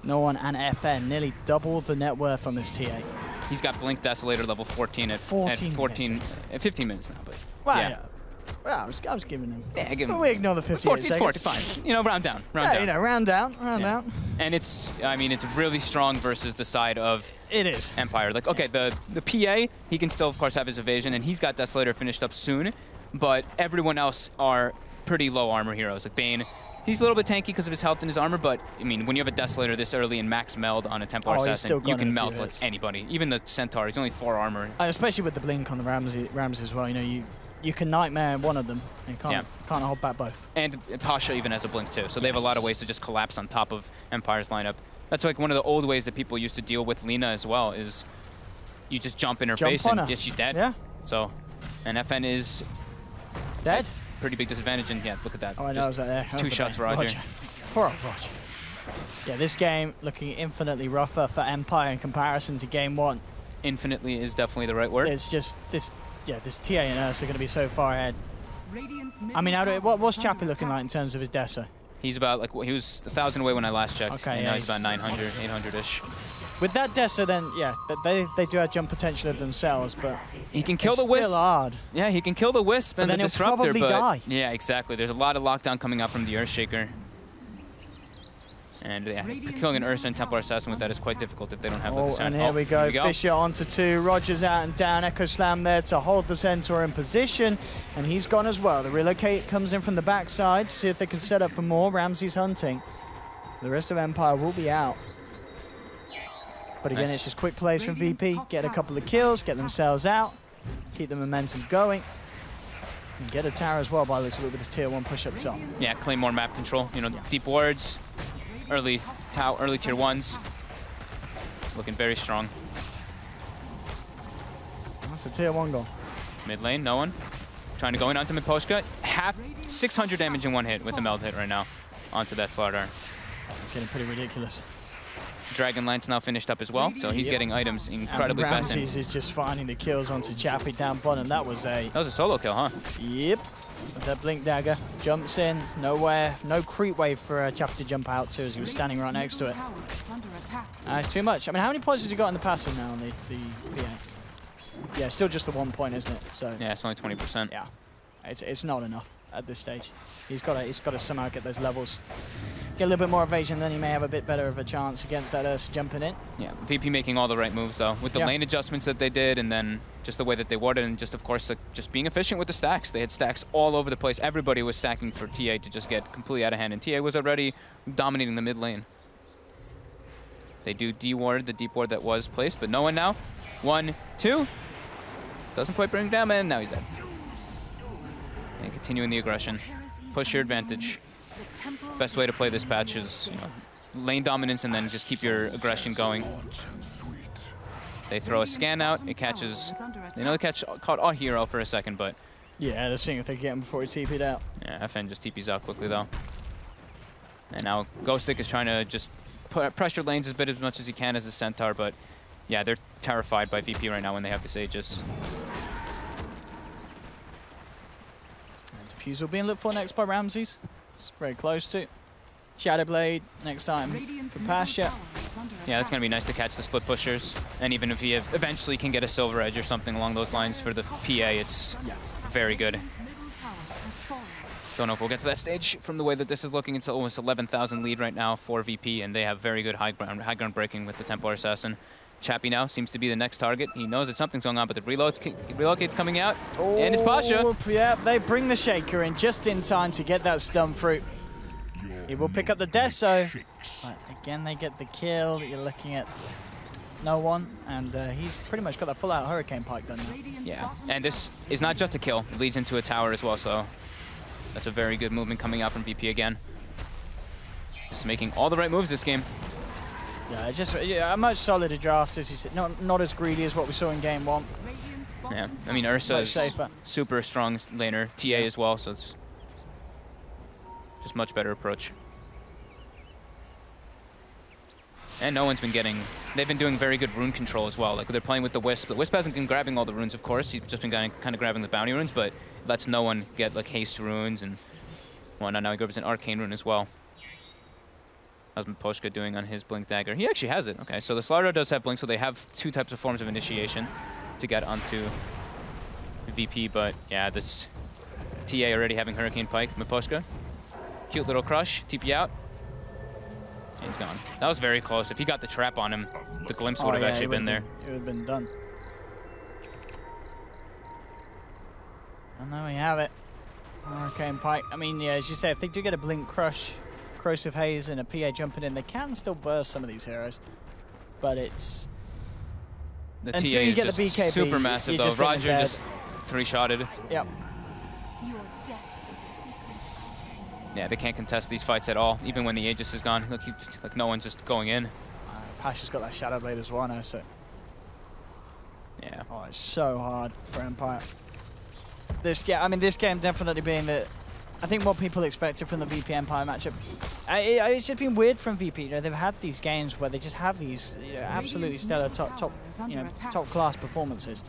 no one and FN. Nearly double the net worth on this TA. He's got Blink Desolator level 14 at 15 minutes now, but well, yeah. Well, I was giving him. Yeah, give him. But we ignore the 58 14, 45. You know, round down. You know, round down. And it's, I mean, it's really strong versus the side of It is. Empire. Like, okay, the PA, he can still, of course, have his evasion, and he's got Desolator finished up soon, but everyone else are pretty low armor heroes. Like Bane, he's a little bit tanky because of his health and his armor, but, I mean, when you have a Desolator this early in max meld on a Templar Assassin, you can melt like anybody. Even the Centaur, he's only 4 armor. And especially with the blink on the Ramses as well, you know, you can nightmare one of them and can't hold back both. And Pasha even has a blink too, so they have a lot of ways to just collapse on top of Empire's lineup. That's like one of the old ways that people used to deal with Lina as well, is you just jump in her face and she's dead. Yeah. So, and FN is dead. Pretty big disadvantage, and yeah, look at that. Oh, I know, I was there. 2 shots, Roger. Poor old Roger. Yeah, this game looking infinitely rougher for Empire in comparison to game 1. Infinitely is definitely the right word. It's just this. Yeah, this TA and Ursa are going to be so far ahead. I mean, what's Chappie looking like in terms of his Dessa? He's about, like, he was 1,000 away when I last checked. Okay, and now he's about 900, 800-ish. With that Dessa, then, yeah, they do have jump potential of themselves, but he can kill the Wisp. Still hard. Yeah, he can kill the Wisp and the Disruptor, but die. Yeah, exactly. There's a lot of lockdown coming out from the Earthshaker. And yeah, killing an Ursa and Templar Assassin with that is quite difficult if they don't have the center. And here we go. Fisher onto 2. Rogers out and down. Echo Slam there to hold the Centaur in position. And he's gone as well. The relocate comes in from the backside to see if they can set up for more. Ramsey's hunting. The rest of Empire will be out. But again, it's just quick plays from VP. Get a couple of kills, get themselves out, keep the momentum going. And get a tower as well by the looks of it with this tier 1 push up top. Yeah, claim more map control. You know, deep wards. Early tier 1s, looking very strong. That's a tier 1 goal. Mid lane, no one. Trying to go in onto Miposhka. 600 damage in 1 hit with a meld hit right now onto that Slardar. It's getting pretty ridiculous. Dragon Lance now finished up as well, so he's getting items incredibly and fast. Ramses is just finding the kills onto Chappie down bottom. That was a solo kill, huh? Yep. With that blink dagger, jumps in, nowhere, no creep wave for Chappie to jump out to as he was standing right next to it. It's too much. I mean, how many points has he got in the passive now on the PA? Yeah, still just the 1 point, isn't it? So yeah, it's only 20%. Yeah, it's not enough at this stage. He's got to somehow get those levels, get a little bit more evasion, then he may have a bit better of a chance against that Ursa jumping in. Yeah, VP making all the right moves though, with the lane adjustments that they did, and then just the way that they warded, and just of course like, just being efficient with the stacks. They had stacks all over the place. Everybody was stacking for TA to just get completely out of hand, and TA was already dominating the mid lane. They do de-ward the deep ward that was placed, but no one now. 1, 2. Doesn't quite bring him down, and now he's dead. And continuing the aggression. Push your advantage. Best way to play this patch is lane dominance and then just keep your aggression going. They throw a scan out. It catches. They know they caught our hero for a second, but yeah, they're seeing if they get him before he TP'd out. Yeah, FN just TP's out quickly though. And now Ghostic is trying to just pressure lanes as much as he can as a Centaur, but yeah, they're terrified by VP right now when they have the Aegis. Defusal being looked for next by Ramses. It's very close to. Shadowblade next time for Pasha. Yeah, that's going to be nice to catch the split pushers. And even if he eventually can get a Silver Edge or something along those lines for the PA, it's very good. Don't know if we'll get to that stage from the way that this is looking. It's almost 11,000 lead right now for VP, and they have very good high ground breaking with the Templar Assassin. Chappie now seems to be the next target. He knows that something's going on, but the relocate's coming out, and it's Pasha. Yeah, they bring the Shaker in just in time to get that stun fruit. He will pick up the Deso, but again they get the kill. You're looking at no one, and he's pretty much got that full-out Hurricane Pike done now. Yeah, and this is not just a kill. It leads into a tower as well, so that's a very good movement coming out from VP again. Just making all the right moves this game. Yeah, just a much solider draft, as you said. Not as greedy as what we saw in game 1. Yeah, I mean Ursa's super strong laner, TA as well, so it's just much better approach. And no one's been getting. They've been doing very good rune control as well. Like they're playing with the Wisp. The Wisp hasn't been grabbing all the runes, of course. He's just been kind of grabbing the bounty runes, but lets no one get like haste runes and whatnot. Now he grabs an arcane rune as well. How's Miposhka doing on his Blink Dagger? He actually has it. Okay, so the Slardar does have Blink, so they have 2 types of forms of initiation to get onto VP, but yeah, this TA already having Hurricane Pike. Miposhka, cute little crush, TP out. And he's gone. That was very close. If he got the trap on him, the glimpse would have actually been there. It would have been done. And there we have it. Hurricane Pike. I mean, yeah, as you say, if they do get a Blink Crush, Corrosive Haze and a PA jumping in, they can still burst some of these heroes. But it's... The TA is just BKB, super massive though. Roger just 3-shotted. Yep. Yeah, they can't contest these fights at all, even when the Aegis is gone. Look, like no one's just going in. Pasha's got that Shadow Blade as well now, so... Yeah. Oh, it's so hard for Empire. This game definitely being the... I think what people expected from the VP Empire matchup. It's just been weird from VP. You know, they've had these games where they just have these absolutely stellar top class performances,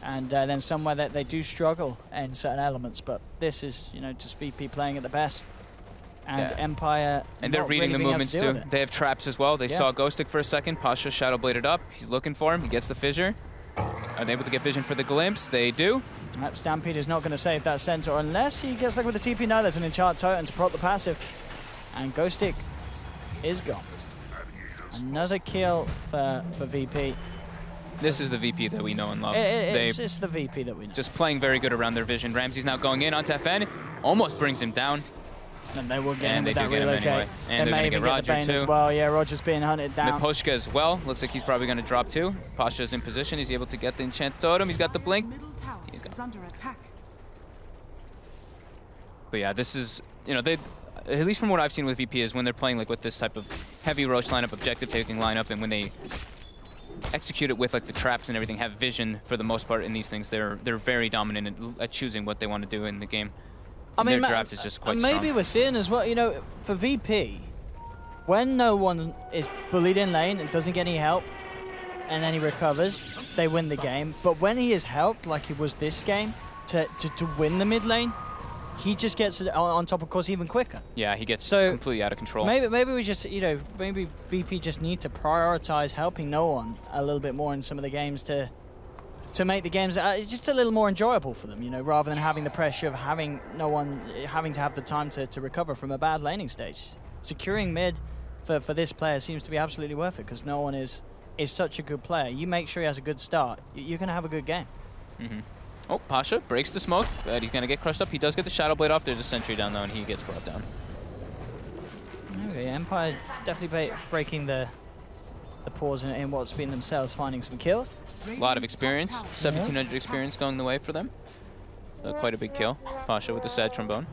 and then somewhere that they do struggle in certain elements. But this is just VP playing at the best, and Empire. And they're reading the movements too. They have traps as well. They saw Ghostic for a second. Pasha Shadow Bladed up. He's looking for him. He gets the fissure. Are they able to get vision for the glimpse? They do. Stampede is not going to save that Centaur unless he gets stuck with the TP. No, there's an Enchant Totem to prop the passive. And Ghostic is gone. Another kill for VP. This is the VP that we know and love. It's just the VP that we know. Just playing very good around their vision. Ramsey's now going in onto FN. Almost brings him down. And they will get him with that relocate. Anyway. And they're going to get Roger too. As well. Yeah, Roger's being hunted down. Miposhka as well. Looks like he's probably going to drop too. Pasha's in position. He's able to get the Enchant Totem. He's got the Blink. He's gone. But yeah, this is, they, at least from what I've seen with VP, is when they're playing like with this type of heavy Roach lineup, objective taking lineup, and when they execute it with like the traps and everything, have vision for the most part in these things, they're very dominant at choosing what they want to do in the game. Their draft is just quite strong. Maybe we're seeing as well, for VP, when no one is bullied in lane and doesn't get any help, and then he recovers, they win the game. But when he is helped, like he was this game, to win the mid lane, he just gets on top of course even quicker. Yeah, he gets So completely out of control. Maybe we just, maybe VP just need to prioritize helping no one a little bit more in some of the games to make the games just a little more enjoyable for them, rather than having the pressure of having no one having to have the time to recover from a bad laning stage. Securing mid for this player seems to be absolutely worth it because no one is such a good player. You make sure he has a good start, you're going to have a good game. Oh, Pasha breaks the smoke, but he's going to get crushed up. He does get the Shadow Blade off. There's a sentry down, though, and he gets brought down. Okay, Empire definitely breaking the pause in what's been themselves finding some kills. A lot of experience, 1,700 experience going the way for them. So quite a big kill. Pasha with the sad trombone.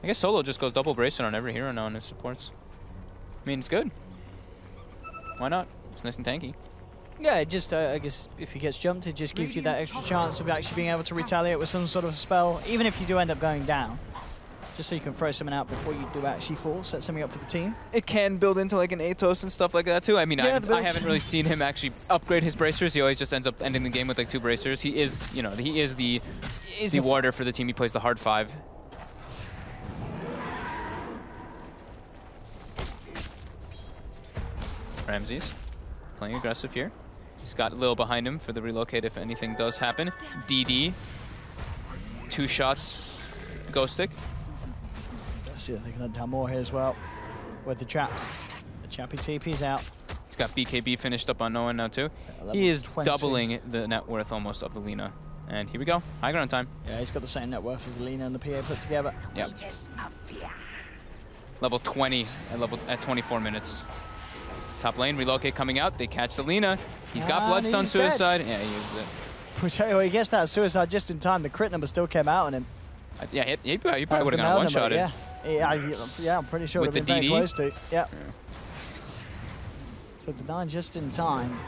I guess Solo just goes double bracer on every hero now in his supports. I mean, it's good. Why not? It's nice and tanky. Yeah, just I guess if he gets jumped, it just gives you that extra chance of actually being able to retaliate with some sort of spell, even if you do end up going down. Just so you can throw something out before you do actually fall, set something up for the team. It can build into like an Athos and stuff like that too. I mean, Yeah, I haven't really seen him actually upgrade his bracers. He always just ends up ending the game with like 2 bracers. He is, he is the warder for the team. He plays the hard 5. Ramses playing aggressive here. He's got Lil behind him for the relocate if anything does happen. DD, 2 shots, Ghost Stick. Let's see if they can hunt down more here as well with the traps. The Chappy TP's out. He's got BKB finished up on no one now too. Level He is 20. doubling the net worth almost of the Lina. And here we go, high ground time. Yeah, he's got the same net worth as the Lina and the PA put together. Yep. Level 20 at 24 minutes. Top lane, relocate coming out. They catch the Lina. He's got Bloodstone Suicide. Dead. Yeah, he used it. We tell you what, he gets that suicide just in time. The crit number still came out on him. Yeah, he probably would have got one-shotted. Yeah, I'm pretty sure with would the have been DD. very close to. Yeah. So denied just in time.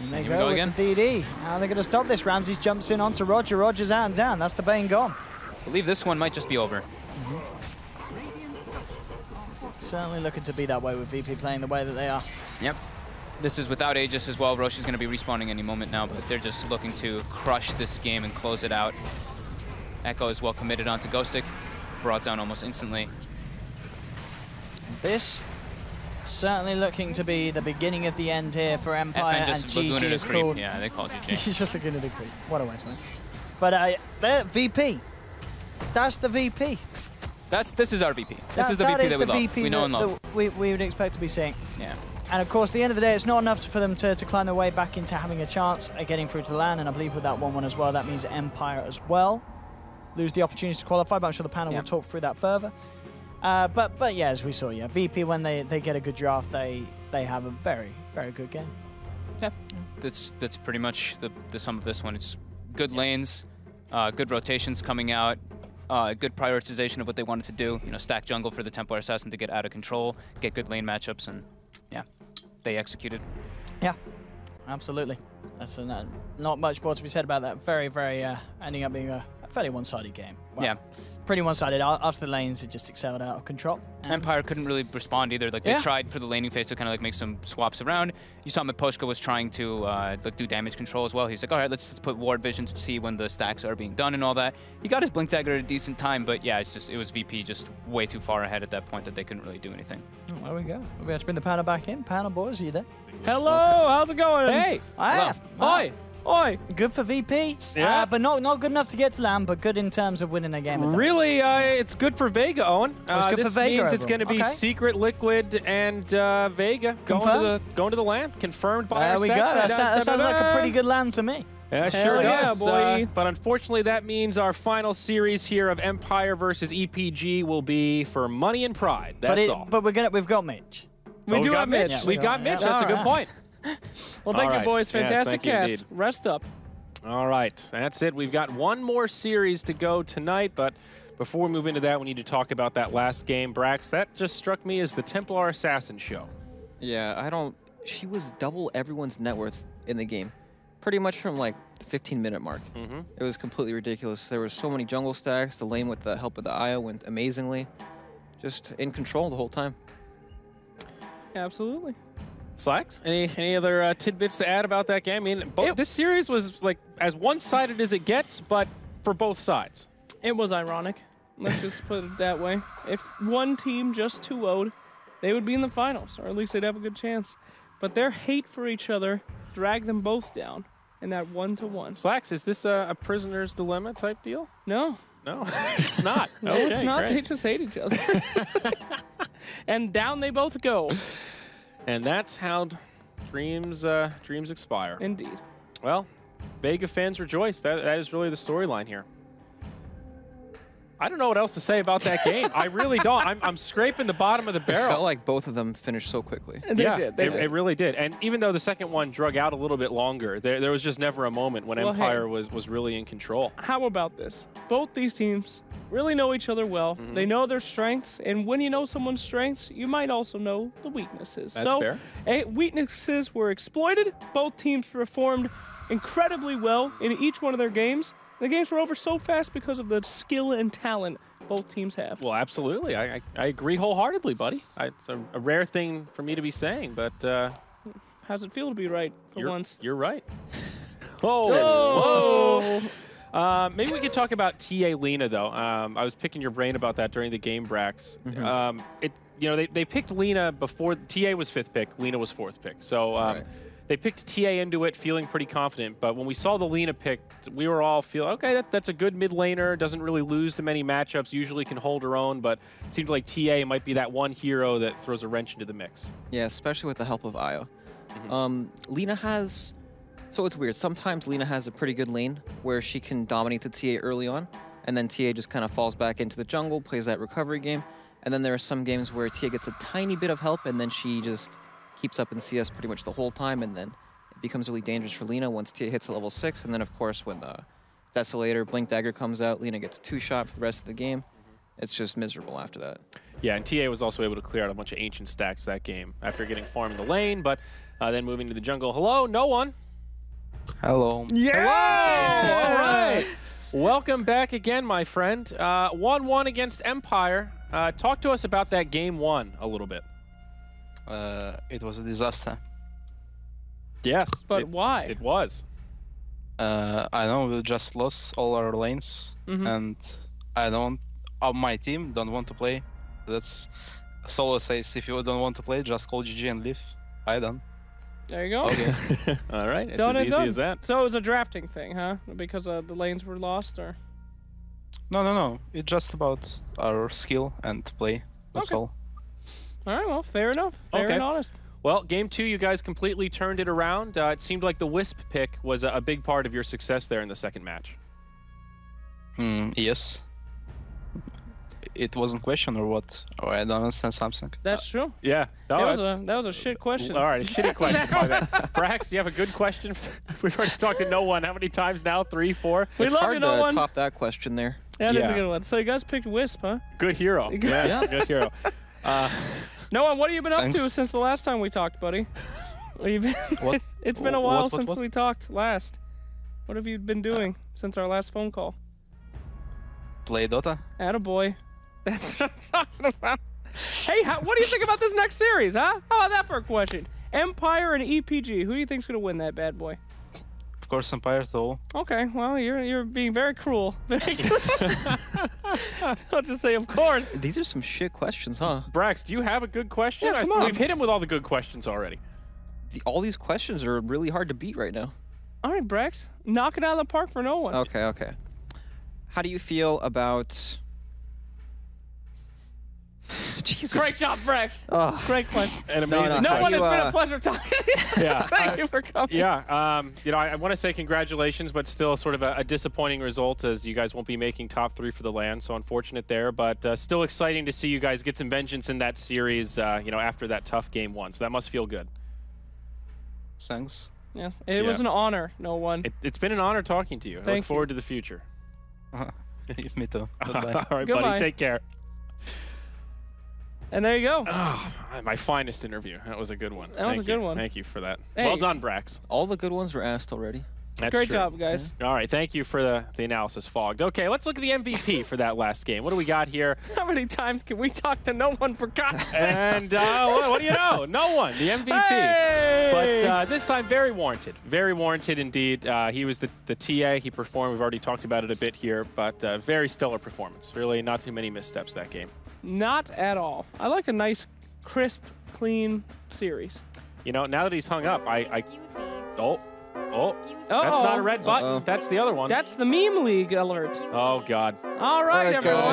And they go with again. The DD. How are they going to stop this? Ramses jumps in onto Roger. Roger's out and down. That's the Bane gone. I believe this one might just be over. Certainly looking to be that way with VP playing the way that they are. Yep. This is without Aegis as well. Roche is going to be respawning any moment now, but they're just looking to crush this game and close it out. Echo is well committed onto Ghostic. Brought down almost instantly. This certainly looking to be the beginning of the end here for Empire, and GG is called. Yeah, they call GG. He's just looking at the creep. What a waste, man. But they're VP. That's the VP. This is our VP. This is the VP that we love. We know and love. We would expect to be seeing. Yeah. And of course, at the end of the day, it's not enough for them to climb their way back into having a chance at getting through to the LAN. And I believe with that 1-1 as well, that means Empire as well lose the opportunity to qualify. But I'm sure the panel will talk through that further. But yeah, as we saw, yeah, VP when they get a good draft, they have a very, very good game. Yeah, that's pretty much the sum of this one. It's good lanes, good rotations coming out. Good prioritization of what they wanted to do. Stack jungle for the Templar Assassin to get out of control, get good lane matchups, and yeah, they executed. Yeah, absolutely. That's not much more to be said about that. Very, very ending up being a fairly one-sided game. Well, yeah, pretty one-sided. After the lanes, it just excelled out of control. Empire couldn't really respond either. Like they tried for the laning phase to kind of like make some swaps around. You saw Miposhka was trying to do damage control as well. He's like, all right, let's put ward vision to see when the stacks are being done and all that. He got his blink dagger at a decent time, but yeah, it was VP just way too far ahead at that point that they couldn't really do anything. Oh, there we go. We have to bring the panel back in. Panel boys, are you there? Hello, how's it going? Hey, Oi. Oi! Good for VP, but not good enough to get to LAN, but good in terms of winning a game. Really, it's good for Vega, Owen. It's good for Vega means it's going to be Secret, Liquid, and Vega going to the LAN. Confirmed by our stats. There we go. That sounds like a pretty good LAN to me. Yeah, sure does. Boy. But unfortunately, that means our final series here of Empire versus EPG will be for money and pride. That's all. But we've got Mitch. We do have Mitch. Yeah, we've got Mitch. That's a good point. Well, thank you, boys. Fantastic cast. Rest up. All right. That's it. We've got one more series to go tonight, but before we move into that, we need to talk about that last game. Brax, that just struck me as the Templar Assassin show. Yeah, she was double everyone's net worth in the game. Pretty much from like the 15-minute mark. It was completely ridiculous. There were so many jungle stacks. The lane with the help of the Io went amazingly. Just in control the whole time. Absolutely. Slacks, any other tidbits to add about that game? I mean, this series was like as one-sided as it gets, but for both sides. It was ironic. Let's just put it that way. If one team just 2-0'd, they would be in the finals, or at least they'd have a good chance. But their hate for each other dragged them both down in that 1-1. Slacks, is this a prisoner's dilemma type deal? No. No, it's not. No, Okay, it's not. great. They just hate each other. And down they both go. And that's how dreams expire. Indeed. Well, Vega fans rejoice. That is really the storyline here. I don't know what else to say about that game. I really don't. I'm scraping the bottom of the barrel. It felt like both of them finished so quickly. They did. It really did. And even though the second one drug out a little bit longer, there was just never a moment when Empire was really in control. How about this? Both these teams really know each other well. They know their strengths, and when you know someone's strengths, you might also know the weaknesses. That's fair. Weaknesses were exploited. Both teams performed incredibly well in each one of their games. The games were over so fast because of the skill and talent both teams have. Well, absolutely. I agree wholeheartedly, buddy. It's a rare thing for me to be saying, but... how's it feel to be right for once? You're right. Whoa. Maybe we could talk about TA Lina, though. I was picking your brain about that during the game, Brax. They picked Lina before... TA was 5th pick. Lina was 4th pick. So... Right. They picked TA into it feeling pretty confident, but when we saw the Lina pick, we were all feeling, okay, that's a good mid laner, doesn't really lose to many matchups, usually can hold her own, but it seemed like TA might be that one hero that throws a wrench into the mix. Yeah, especially with the help of Io. Lina has... So it's weird. Sometimes Lina has a pretty good lane where she can dominate the TA early on, and then TA just kind of falls back into the jungle, plays that recovery game, and then there are some games where TA gets a tiny bit of help, and then she just keeps up in CS pretty much the whole time, and then it becomes really dangerous for Lina once TA hits a level 6, and then of course when Desolator, Blink Dagger comes out, Lina gets a 2-shot for the rest of the game. It's just miserable after that. Yeah, and TA was also able to clear out a bunch of ancient stacks that game after getting farm in the lane, but then moving to the jungle. Hello, no one. Hello. Yeah! Hello! All right. Welcome back again, my friend. 1-1 against Empire. Talk to us about that game 1 a little bit. It was a disaster. Yes. But why? It was. I know we just lost all our lanes, and my team don't want to play. That's Solo says if you don't want to play, just call GG and leave. I don't. There you go. Okay. All right. It's Done as and easy done. as that. So it was a drafting thing, huh? Because the lanes were lost, or? No. It's just about our skill and play. That's all. All right, well, fair enough. Fair and honest. Well, game 2, you guys completely turned it around. It seemed like the Wisp pick was a big part of your success there in the second match. Yes. It wasn't question or what? Or I don't understand something. That's true. Yeah. No, that was a shit question. All right, a shitty question. My bad. Brax, do you have a good question? We've already talked to no one. How many times now? 3, 4? We It's love hard you, no to one. top that question there. That is a good one. So you guys picked Wisp, huh? Good hero. Yes, good hero. Noah, what have you been Thanks. up to since the last time we talked, buddy? It's been a while since we talked last. What have you been doing since our last phone call? Play Dota? Attaboy. That's what I'm talking about. Hey, what do you think about this next series, huh? How about that for a question? Empire and EPG. Who do you think's gonna win that bad boy? Of course, Empire too. Okay, well, you're being very cruel. I'll just say, of course. These are some shit questions, huh? Brax, do you have a good question? Yeah, come on. We've hit him with all the good questions already. All these questions are really hard to beat right now. All right, Brax, knock it out of the park for no one. Okay. How do you feel about... Jesus. Great job, Brax. Oh. Great question. And amazing. No one, you, it's been a pleasure talking to you. Yeah. Thank you for coming. Yeah, I want to say congratulations, but still sort of a disappointing result as you guys won't be making top 3 for the LAN, so unfortunate there, but still exciting to see you guys get some vengeance in that series, after that tough game 1, so that must feel good. Thanks. Yeah, it was an honor, no one. It's been an honor talking to you. I look forward to the future. Me too. Goodbye. All right, Goodbye. buddy, take care. And there you go. Oh, my finest interview. That was a good one. That was a good one. Thank you for that. Hey. Well done, Brax. All the good ones were asked already. That's Great true. job, guys. All right, thank you for the analysis, Fogged. Okay, let's look at the MVP for that last game. What do we got here? How many times can we talk to no one for God's sake? And what do you know? No one, the MVP. Hey! But this time, very warranted indeed. He was the TA. He performed. We've already talked about it a bit here, but very stellar performance. Really, not too many missteps that game. Not at all. I like a nice, crisp, clean series. You know, now that he's hung up, Excuse me. oh, Excuse me. that's not a red button. Uh-oh. That's the other one. That's the meme league alert. Oh God. All right, Let it go. everyone.